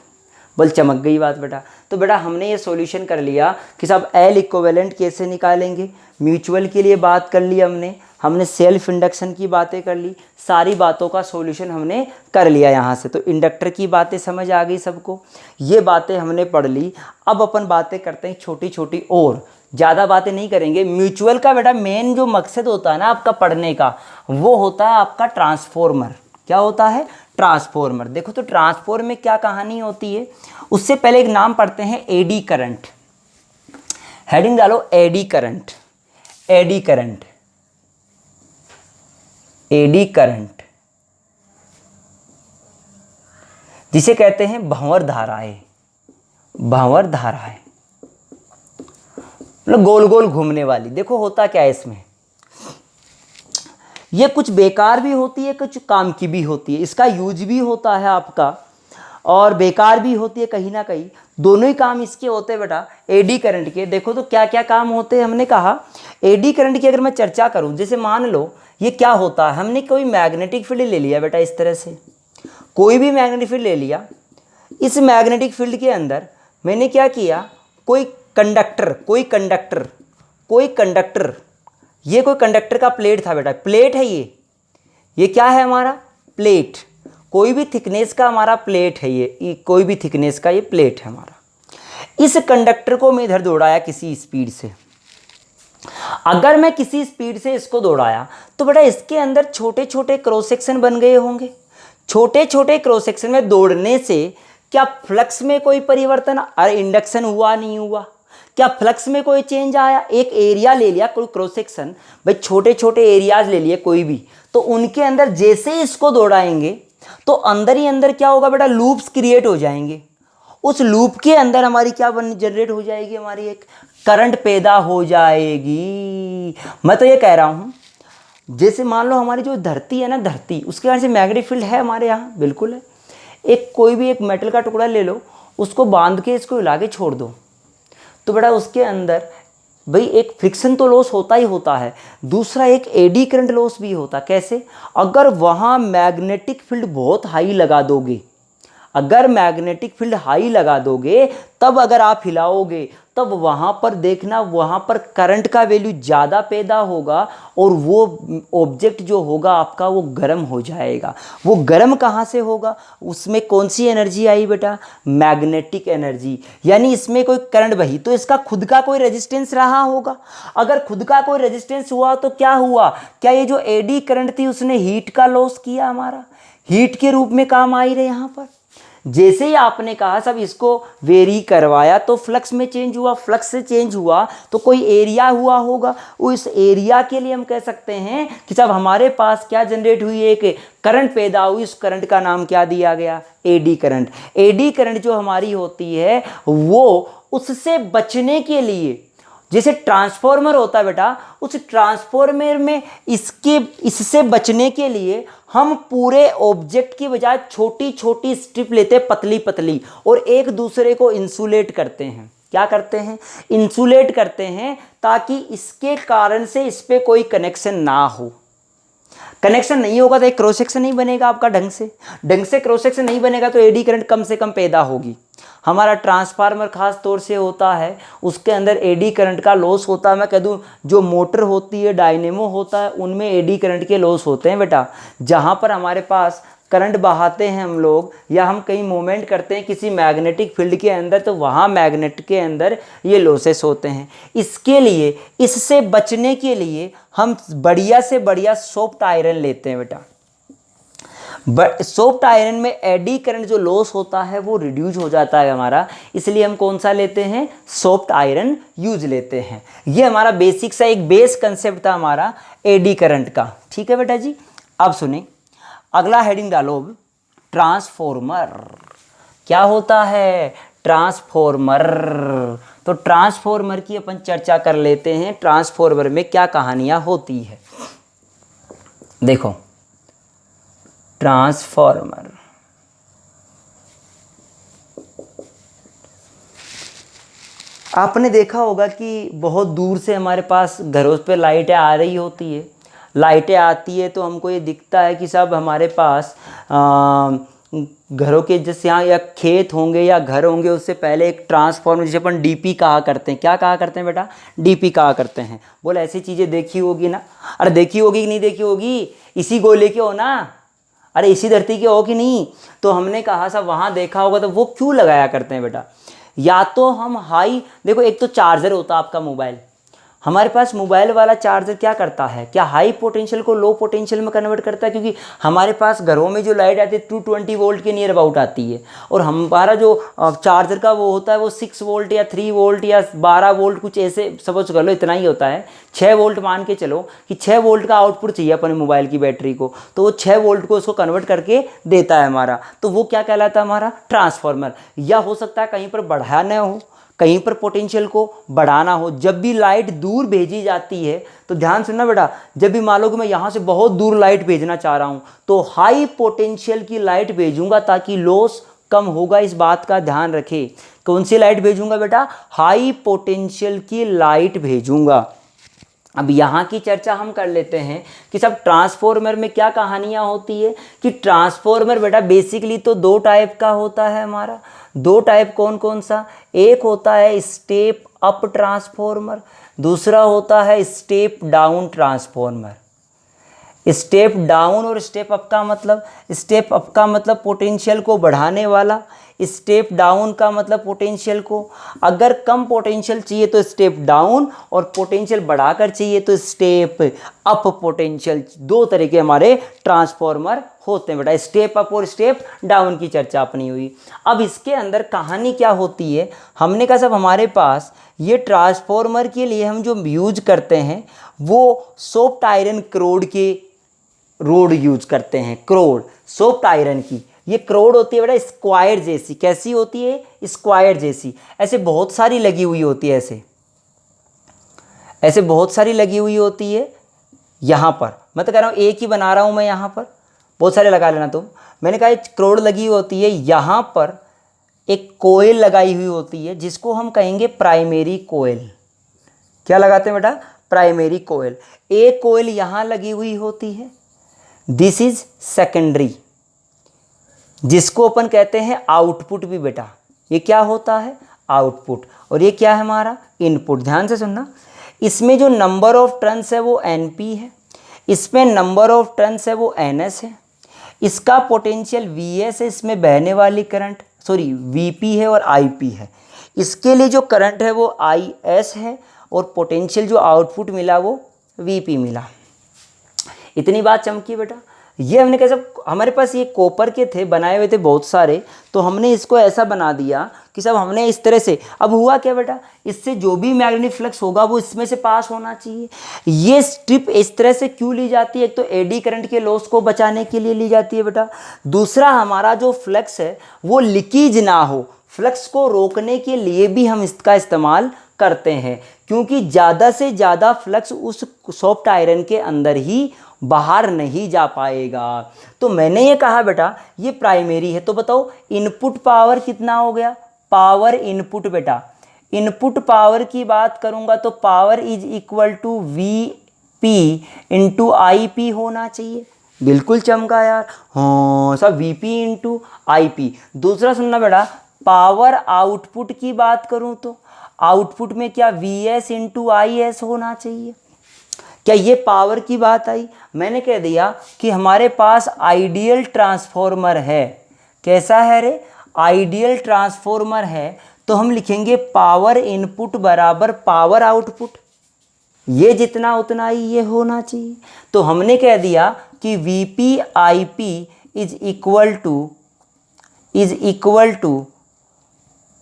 बोल चमक गई बात बेटा। तो बेटा हमने ये सॉल्यूशन कर लिया कि सब L इक्विवेलेंट कैसे निकालेंगे, म्यूचुअल के लिए बात कर ली हमने सेल्फ इंडक्शन की बातें कर ली, सारी बातों का सॉल्यूशन हमने कर लिया यहाँ से। तो इंडक्टर की बातें समझ आ गई सबको, ये बातें हमने पढ़ ली। अब अपन बातें करते हैं छोटी छोटी, और ज़्यादा बातें नहीं करेंगे। म्यूचुअल का बेटा मेन जो मकसद होता है ना आपका पढ़ने का, वो होता है आपका ट्रांसफॉर्मर। क्या होता है, ट्रांसफॉर्मर। देखो तो ट्रांसफॉर्मर में क्या कहानी होती है, उससे पहले एक नाम पढ़ते हैं एडी करंट। हेडिंग डालो eddy current, eddy current, eddy current, जिसे कहते हैं भंवर धाराएं, भंवर धाराएं, मतलब गोल गोल घूमने वाली। देखो होता क्या है इसमें, ये कुछ बेकार भी होती है, कुछ काम की भी होती है, इसका यूज भी होता है आपका, और बेकार भी होती है कहीं ना कहीं, दोनों ही काम इसके होते हैं बेटा एडी करंट के। देखो तो क्या क्या काम होते हैं, हमने कहा एडी करंट की अगर मैं चर्चा करूं, जैसे मान लो ये क्या होता है, हमने कोई मैग्नेटिक फील्ड ले लिया बेटा, इस तरह से कोई भी मैग्नेटिक फील्ड ले लिया। इस मैग्नेटिक फील्ड के अंदर मैंने क्या किया, कोई कंडक्टर, कोई कंडक्टर, कोई कंडक्टर, ये कोई कंडक्टर का प्लेट था बेटा, प्लेट है ये क्या है हमारा प्लेट, कोई भी थिकनेस का हमारा प्लेट है ये कोई भी थिकनेस का ये प्लेट है हमारा। इस कंडक्टर को मैं इधर दौड़ाया किसी स्पीड से, अगर मैं किसी स्पीड से इसको दौड़ाया तो बेटा इसके अंदर छोटे छोटे क्रॉस सेक्शन बन गए होंगे। छोटे छोटे क्रॉस सेक्शन में दौड़ने से क्या फ्लक्स में कोई परिवर्तन, अरे इंडक्शन हुआ नहीं हुआ, क्या फ्लक्स में कोई चेंज आया? एक एरिया ले लिया, कोई क्रॉस सेक्शन, भाई छोटे छोटे एरियाज ले लिए कोई भी, तो उनके अंदर जैसे ही इसको दौड़ाएंगे तो अंदर ही अंदर क्या होगा बेटा, लूप्स क्रिएट हो जाएंगे। उस लूप के अंदर हमारी क्या बन जनरेट हो जाएगी, हमारी एक करंट पैदा हो जाएगी। मैं तो ये कह रहा हूँ, जैसे मान लो हमारी जो धरती है ना, धरती, उसके कारण से मैग्नेटिक फील्ड है हमारे यहाँ, बिल्कुल है। एक कोई भी एक मेटल का टुकड़ा ले लो, उसको बांध के इसको हिला के छोड़ दो, तो बेटा उसके अंदर भाई एक फ्रिक्शन तो लॉस होता ही होता है, दूसरा एक एडी करंट लॉस भी होता। कैसे? अगर वहाँ मैग्नेटिक फील्ड बहुत हाई लगा दोगे, अगर मैग्नेटिक फील्ड हाई लगा दोगे, तब अगर आप हिलाओगे तब वहाँ पर देखना, वहाँ पर करंट का वैल्यू ज़्यादा पैदा होगा और वो ऑब्जेक्ट जो होगा आपका वो गर्म हो जाएगा। वो गर्म कहाँ से होगा? उसमें कौन सी एनर्जी आई बेटा? Magnetic energy. यानी इसमें कोई करंट बही तो इसका खुद का कोई रेजिस्टेंस रहा होगा। अगर खुद का कोई रेजिस्टेंस हुआ तो क्या हुआ? क्या ये जो एडी करंट थी उसने हीट का लॉस किया, हमारा हीट के रूप में काम आई रहे यहाँ पर। जैसे ही आपने कहा सब इसको वेरी करवाया तो फ्लक्स में चेंज हुआ, फ्लक्स से चेंज हुआ तो कोई एरिया हुआ होगा, उस एरिया के लिए हम कह सकते हैं कि सब हमारे पास क्या जनरेट हुई, एक करंट पैदा हुई। उस करंट का नाम क्या दिया गया? Eddy current. एडी करंट जो हमारी होती है वो उससे बचने के लिए, जैसे ट्रांसफॉर्मर होता है बेटा, उस ट्रांसफॉर्मर में इससे बचने के लिए हम पूरे ऑब्जेक्ट की बजाय छोटी छोटी स्ट्रिप लेते हैं, पतली पतली, और एक दूसरे को इंसुलेट करते हैं। क्या करते हैं? इंसुलेट करते हैं, ताकि इसके कारण से इस पे कोई कनेक्शन ना हो। कनेक्शन नहीं होगा तो एक क्रॉस सेक्शन नहीं बनेगा आपका ढंग से क्रॉस सेक्शन नहीं बनेगा तो एडी करंट कम से कम पैदा होगी। हमारा ट्रांसफार्मर खास तौर से होता है, उसके अंदर एडी करंट का लॉस होता है। मैं कह दूं जो मोटर होती है, डायनेमो होता है, उनमें एडी करंट के लॉस होते हैं बेटा। जहाँ पर हमारे पास करंट बहाते हैं हम लोग, या हम कहीं मूवमेंट करते हैं किसी मैग्नेटिक फील्ड के अंदर, तो वहाँ मैग्नेट के अंदर ये लॉसेस होते हैं। इसके लिए, इससे बचने के लिए हम बढ़िया से बढ़िया सॉफ्ट आयरन लेते हैं बेटा। सॉफ्ट आयरन में एडी करंट जो लॉस होता है वो रिड्यूस हो जाता है हमारा, इसलिए हम कौन सा लेते हैं? सॉफ्ट आयरन यूज लेते हैं। ये हमारा बेसिक सा एक बेस कंसेप्ट था हमारा एडी करंट का। ठीक है बेटा जी। अब सुने, अगला हेडिंग डालो अब, ट्रांसफॉर्मर। क्या होता है? ट्रांसफॉर्मर। तो ट्रांसफॉर्मर की अपन चर्चा कर लेते हैं। ट्रांसफॉर्मर में क्या कहानियां होती है? देखो, ट्रांसफॉर्मर, आपने देखा होगा कि बहुत दूर से हमारे पास घरों पे लाइटें आ रही होती है। लाइटें आती है तो हमको ये दिखता है कि सब हमारे पास घरों के जैसे यहाँ या खेत होंगे या घर होंगे, उससे पहले एक ट्रांसफॉर्मर, जिसे अपन डीपी कहा करते हैं। क्या कहा करते हैं बेटा? डीपी कहा करते हैं। बोले ऐसी चीज़ें देखी होगी ना? अरे देखी होगी कि नहीं देखी होगी? इसी गोले के हो ना? अरे इसी धरती के हो कि नहीं? तो हमने कहा सब वहाँ देखा होगा। तो वो क्यों लगाया करते हैं बेटा? या तो हम हाई, देखो एक तो चार्जर होता है आपका मोबाइल, हमारे पास मोबाइल वाला चार्जर क्या करता है? क्या हाई पोटेंशियल को लो पोटेंशियल में कन्वर्ट करता है? क्योंकि हमारे पास घरों में जो लाइट आती है 220 वोल्ट के नियर अबाउट आती है, और हमारा जो चार्जर का वो होता है वो 6 वोल्ट या 3 वोल्ट या 12 वोल्ट, कुछ ऐसे सपोज कर लो, इतना ही होता है। 6 वोल्ट मान के चलो कि 6 वोल्ट का आउटपुट चाहिए अपने मोबाइल की बैटरी को, तो वो 6 वोल्ट को उसको कन्वर्ट करके देता है हमारा। तो वो क्या कहलाता है? हमारा ट्रांसफार्मर। या हो सकता है कहीं पर बढ़ाना हो, कहीं पर पोटेंशियल को बढ़ाना हो। जब भी लाइट दूर भेजी जाती है तो ध्यान सुनना बेटा, जब भी मान लो कि मैं यहाँ से बहुत दूर लाइट भेजना चाह रहा हूँ तो हाई पोटेंशियल की लाइट भेजूंगा ताकि लॉस कम होगा, इस बात का ध्यान रखें। कौन सी लाइट भेजूंगा बेटा? हाई पोटेंशियल की लाइट भेजूंगा। अब यहाँ की चर्चा हम कर लेते हैं कि सब ट्रांसफॉर्मर में क्या कहानियाँ होती है। कि ट्रांसफॉर्मर बेटा बेसिकली तो 2 टाइप का होता है हमारा। 2 टाइप कौन कौन सा? एक होता है स्टेप अप ट्रांसफॉर्मर, दूसरा होता है step down transformer. Step down और स्टेप अप का मतलब, स्टेप अप का मतलब पोटेंशियल को बढ़ाने वाला, स्टेप डाउन का मतलब पोटेंशियल को, अगर कम पोटेंशियल चाहिए तो स्टेप डाउन, और पोटेंशियल बढ़ाकर चाहिए तो स्टेप अप पोटेंशियल। दो तरह के हमारे ट्रांसफॉर्मर होते हैं बेटा, स्टेप अप और स्टेप डाउन की चर्चा अपनी हुई। अब इसके अंदर कहानी क्या होती है, हमने कहा सब हमारे पास ये ट्रांसफॉर्मर के लिए हम जो यूज करते हैं वो सॉफ्ट आयरन क्रोड के रोड यूज करते हैं, क्रोड सॉफ्ट आयरन की। ये क्रोड होती है बेटा स्क्वायर जैसी, कैसी होती है, स्क्वायर जैसी, ऐसे बहुत सारी लगी हुई होती है, ऐसे बहुत सारी लगी हुई होती है। यहाँ पर मैं तो कह रहा हूँ एक ही बना रहा हूँ मैं, यहाँ पर बहुत सारे लगा लेना तुम। मैंने कहा क्रोड लगी होती है, यहाँ पर एक कोयल लगाई हुई होती है जिसको हम कहेंगे प्राइमरी कोयल। क्या लगाते हैं बेटा, प्राइमरी कोयल। एक कोयल यहाँ लगी हुई होती है, दिस इज सेकेंडरी, जिसको अपन कहते हैं आउटपुट भी बेटा। ये क्या होता है, आउटपुट, और ये क्या है हमारा, इनपुट। ध्यान से सुनना, इसमें जो नंबर ऑफ टर्न्स है वो NP है, इसमें नंबर ऑफ टर्न्स है वो NS है, इसका पोटेंशियल VS है, इसमें बहने वाली करंट VP है और IP है। इसके लिए जो करंट है वो IS है, और पोटेंशियल जो आउटपुट मिला वो VP मिला। इतनी बात चमकी बेटा। ये हमने कैसे, हमारे पास ये कॉपर के थे बनाए हुए थे बहुत सारे, तो हमने इसको ऐसा बना दिया कि सब हमने इस तरह से, अब हुआ क्या बेटा, इससे जो भी मैग्नेटिक फ्लक्स होगा वो इसमें से पास होना चाहिए। ये स्ट्रिप इस तरह से क्यों ली जाती है, एक तो एडी करंट के लॉस को बचाने के लिए ली जाती है बेटा, दूसरा हमारा जो फ्लक्स है वो लीकेज ना हो, फ्लक्स को रोकने के लिए भी हम इसका इस्तेमाल करते हैं, क्योंकि ज़्यादा से ज़्यादा फ्लक्स उस सॉफ्ट आयरन के अंदर ही बाहर नहीं जा पाएगा। तो मैंने ये कहा बेटा ये प्राइमरी है, तो बताओ इनपुट पावर कितना हो गया, पावर इनपुट बेटा, इनपुट पावर की बात करूंगा तो power is equal to VP into IP होना चाहिए। बिल्कुल चमका यार, हाँ सब VP इंटू IP। दूसरा सुनना बेटा, पावर आउटपुट की बात करूं तो आउटपुट में क्या VS इंटू IS होना चाहिए। क्या ये पावर की बात आई, मैंने कह दिया कि हमारे पास आइडियल ट्रांसफॉर्मर है। कैसा है रे, आइडियल ट्रांसफॉर्मर है, तो हम लिखेंगे पावर इनपुट बराबर पावर आउटपुट, ये जितना उतना ही ये होना चाहिए। तो हमने कह दिया कि VP IP is equal to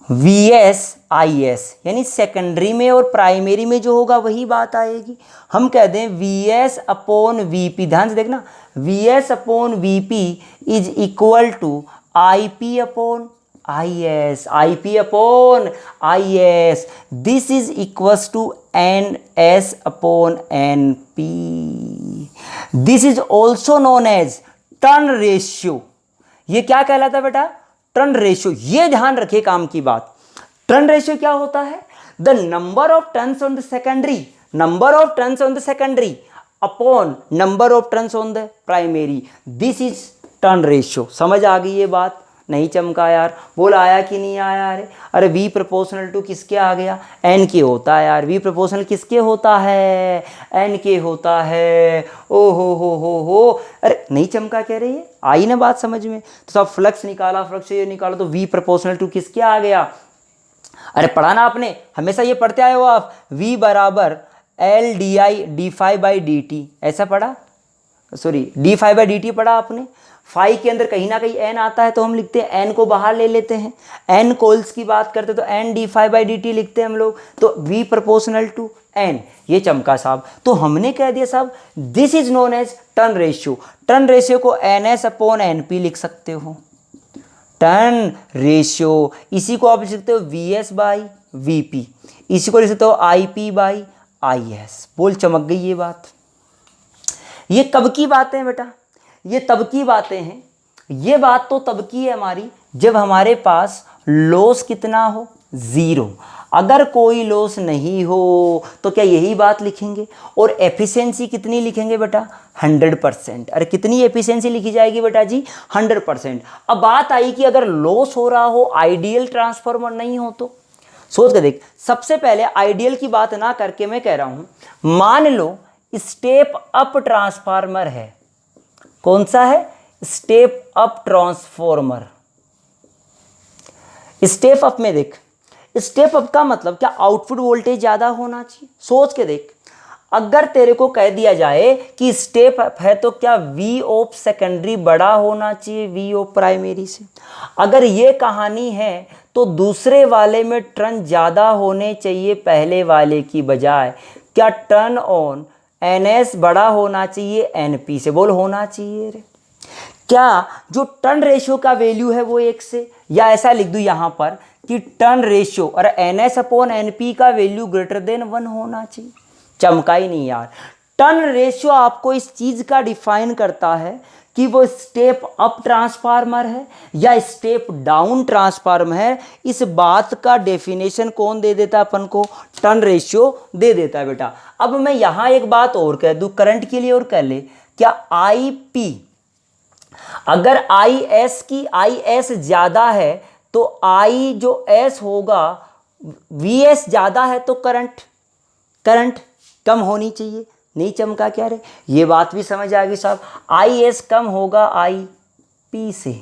VS IS, यानी सेकेंडरी में और प्राइमरी में जो होगा वही बात आएगी। हम कह दें VS अपॉन VP, ध्यान से देखना, VS upon VP is equal to IP upon IS, IP upon IS, this is equals to NS upon NP। This is also known as turn ratio. ये क्या कहलाता है बेटा, टर्न रेशियो। ये ध्यान रखिए काम की बात, टर्न रेशियो क्या होता है, the number of turns on the secondary, number of turns on the secondary upon number of turns on the primary, this is turn ratio. समझ आ गई ये बात, नहीं चमका यार, बोल आया कि नहीं आया। अरे V प्रोपोर्शनल टू किसके आ गया, N के होता है यार, V प्रोपोर्शनल किसके होता है, N के होता है। ओ हो, अरे नहीं चमका कह रही है, आई ना बात समझ में। तो सब फ्लक्स निकाला, फ्लक्स ये निकाला, तो V प्रोपोर्शनल टू किसके आ गया। अरे पढ़ा ना आपने, हमेशा ये पढ़ते आए हो आप, V बराबर LdI/dt, ऐसा पढ़ा, d∅/dt पढ़ा आपने। फाई के अंदर कहीं ना कहीं n आता है तो हम लिखते हैं n को बाहर ले लेते हैं, n कोल्स की बात करते तो n d∅/dt लिखते हैं हम लोग, तो V प्रोपोर्शनल टू n, ये चमका साहब। तो हमने कह दिया साहब this is known as turn ratio. Turn ratio को NS अपॉन NP लिख सकते हो, टर्न रेशियो। इसी को आप लिख सकते हो VS/VP, इसी को लिख सकते हो IP/IS। बोल चमक गई ये बात। ये कब की बातें हैं बेटा, ये तब की बातें हैं, ये बात तो तब की है हमारी जब हमारे पास लॉस कितना हो, 0। अगर कोई लॉस नहीं हो तो क्या यही बात लिखेंगे, और एफिशिएंसी कितनी लिखेंगे बेटा, 100%। अरे कितनी एफिशिएंसी लिखी जाएगी बेटा जी, 100%। अब बात आई कि अगर लॉस हो रहा हो, आइडियल ट्रांसफार्मर नहीं हो, तो सोच के देख। सबसे पहले आइडियल की बात ना करके मैं कह रहा हूं, मान लो स्टेप अप ट्रांसफार्मर है। कौन सा है, step up transformer. Step up में देख, स्टेप अप का मतलब क्या, आउटपुट वोल्टेज ज़्यादा होना चाहिए। सोच के देख, अगर तेरे को कह दिया जाए कि स्टेप अप है तो क्या वी ऑफ सेकेंडरी बड़ा होना चाहिए वी ऑफ प्राइमरी से। अगर ये कहानी है तो दूसरे वाले में टर्न ज़्यादा होने चाहिए पहले वाले की बजाय। क्या टर्न ऑन एन एस बड़ा होना चाहिए एन पी से, बोल होना चाहिए रे। क्या जो टर्न रेशियो का वैल्यू है वो 1 से, या ऐसा लिख दूँ यहाँ पर कि टर्न रेशियो और N S upon N P का वैल्यू ग्रेटर देन 1 होना चाहिए। चमका ही नहीं यार। टर्न रेशियो आपको इस चीज़ का डिफाइन करता है कि वो स्टेप अप ट्रांसफार्मर है या स्टेप डाउन ट्रांसफार्मर है। इस बात का डेफिनेशन कौन दे देता है अपन को, टर्न रेशियो दे देता है बेटा। अब मैं यहाँ एक बात और कह दूँ करंट के लिए और कह ले, क्या आई पी, अगर आई एस की आई एस ज़्यादा है तो आई जो एस होगा वी एस ज़्यादा है तो करंट कम होनी चाहिए। नहीं चमका क्या रे, ये बात भी समझ आ गई साहब। आई एस कम होगा आई पी से,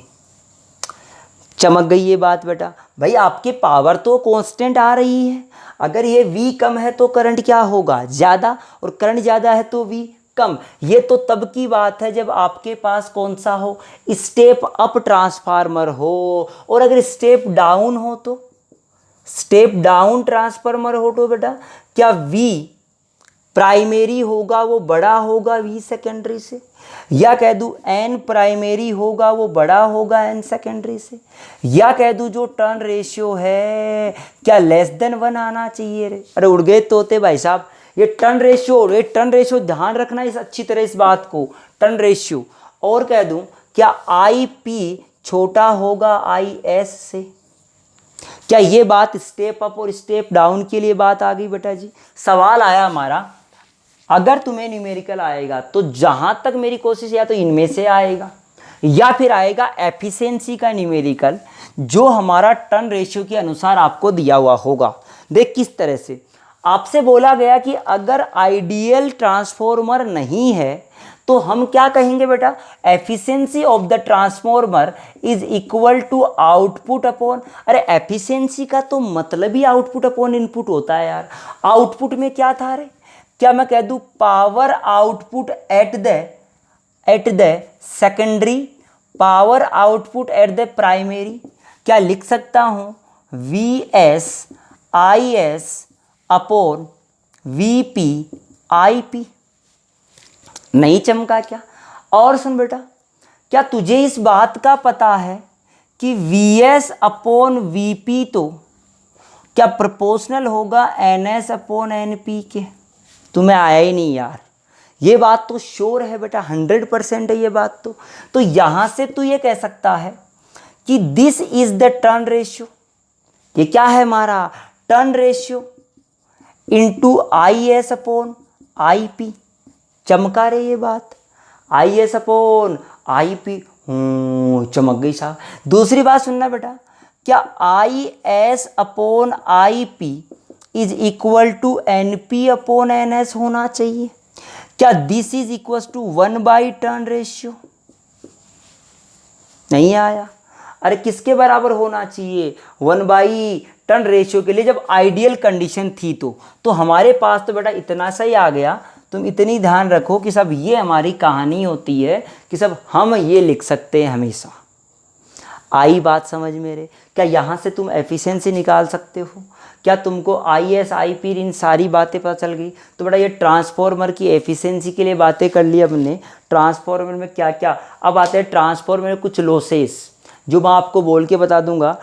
चमक गई ये बात बेटा। भाई आपकी पावर तो कांस्टेंट आ रही है, अगर ये वी कम है तो करंट क्या होगा, ज़्यादा, और करंट ज़्यादा है तो वी कम। ये तो तब की बात है जब आपके पास कौन सा हो, स्टेप अप ट्रांसफार्मर हो। और अगर स्टेप डाउन हो तो, स्टेप डाउन ट्रांसफार्मर हो तो बेटा क्या वी प्राइमरी होगा वो बड़ा होगा वी सेकेंडरी से, या कह दूँ एन प्राइमरी होगा वो बड़ा होगा एन सेकेंडरी से, या कह दूँ जो टर्न रेशियो है क्या लेस देन 1 आना चाहिए रे। अरे उड़ गए तोते भाई साहब। ये टर्न रेशियो ध्यान रखना इस अच्छी तरह इस बात को, टर्न रेशियो। और कह दूँ क्या आई पी छोटा होगा आई एस से। क्या ये बात स्टेप अप और स्टेप डाउन के लिए बात आ गई बेटा जी। सवाल आया हमारा, अगर तुम्हें न्यूमेरिकल आएगा तो जहां तक मेरी कोशिश, या तो इनमें से आएगा या फिर आएगा एफिशिएंसी का न्यूमेरिकल जो हमारा टर्न रेशियो के अनुसार आपको दिया हुआ होगा। देख किस तरह से आपसे बोला गया कि अगर आइडियल ट्रांसफॉर्मर नहीं है तो हम क्या कहेंगे बेटा, efficiency of the transformer is equal to output upon. अरे एफिशिएंसी का तो मतलब ही आउटपुट अपॉन इनपुट होता है यार। आउटपुट में क्या था रे, क्या मैं कह दूं power output at the secondary, power output at the primary. क्या लिख सकता हूं V S I S upon V P I P. नहीं चमका क्या। और सुन बेटा, क्या तुझे इस बात का पता है कि V S upon V P तो क्या प्रोपोर्शनल होगा N S upon N P के। तुम्हें आया ही नहीं यार, ये बात तो श्योर है बेटा, 100% है ये बात तो यहां से तू ये कह सकता है कि this is the turn ratio. ये क्या है हमारा turn ratio into I S upon I P. चमका रही ये बात, I S upon I P, चमक गई साहब। दूसरी बात सुनना बेटा, क्या I S upon I P is equal to N P upon N S होना चाहिए। क्या this is equal to 1 turn ratio. नहीं आया। अरे किसके बराबर होना चाहिए, 1 टर्न रेशियो के लिए जब आइडियल कंडीशन थी तो हमारे पास तो बेटा इतना सा ही आ गया। तुम इतनी ध्यान रखो कि सब ये हमारी कहानी होती है कि सब हम ये लिख सकते हैं हमेशा। आई बात समझ मेरे। क्या यहाँ से तुम एफिशिएंसी निकाल सकते हो, क्या तुमको I S I P in सारी बातें पता चल गई। तो बेटा ये ट्रांसफॉर्मर की एफिशिएंसी के लिए बातें कर ली हमने। ट्रांसफॉर्मर में क्या क्या, अब आते हैं ट्रांसफॉर्मर में कुछ लॉसेस जो मैं आपको बोल के बता दूंगा।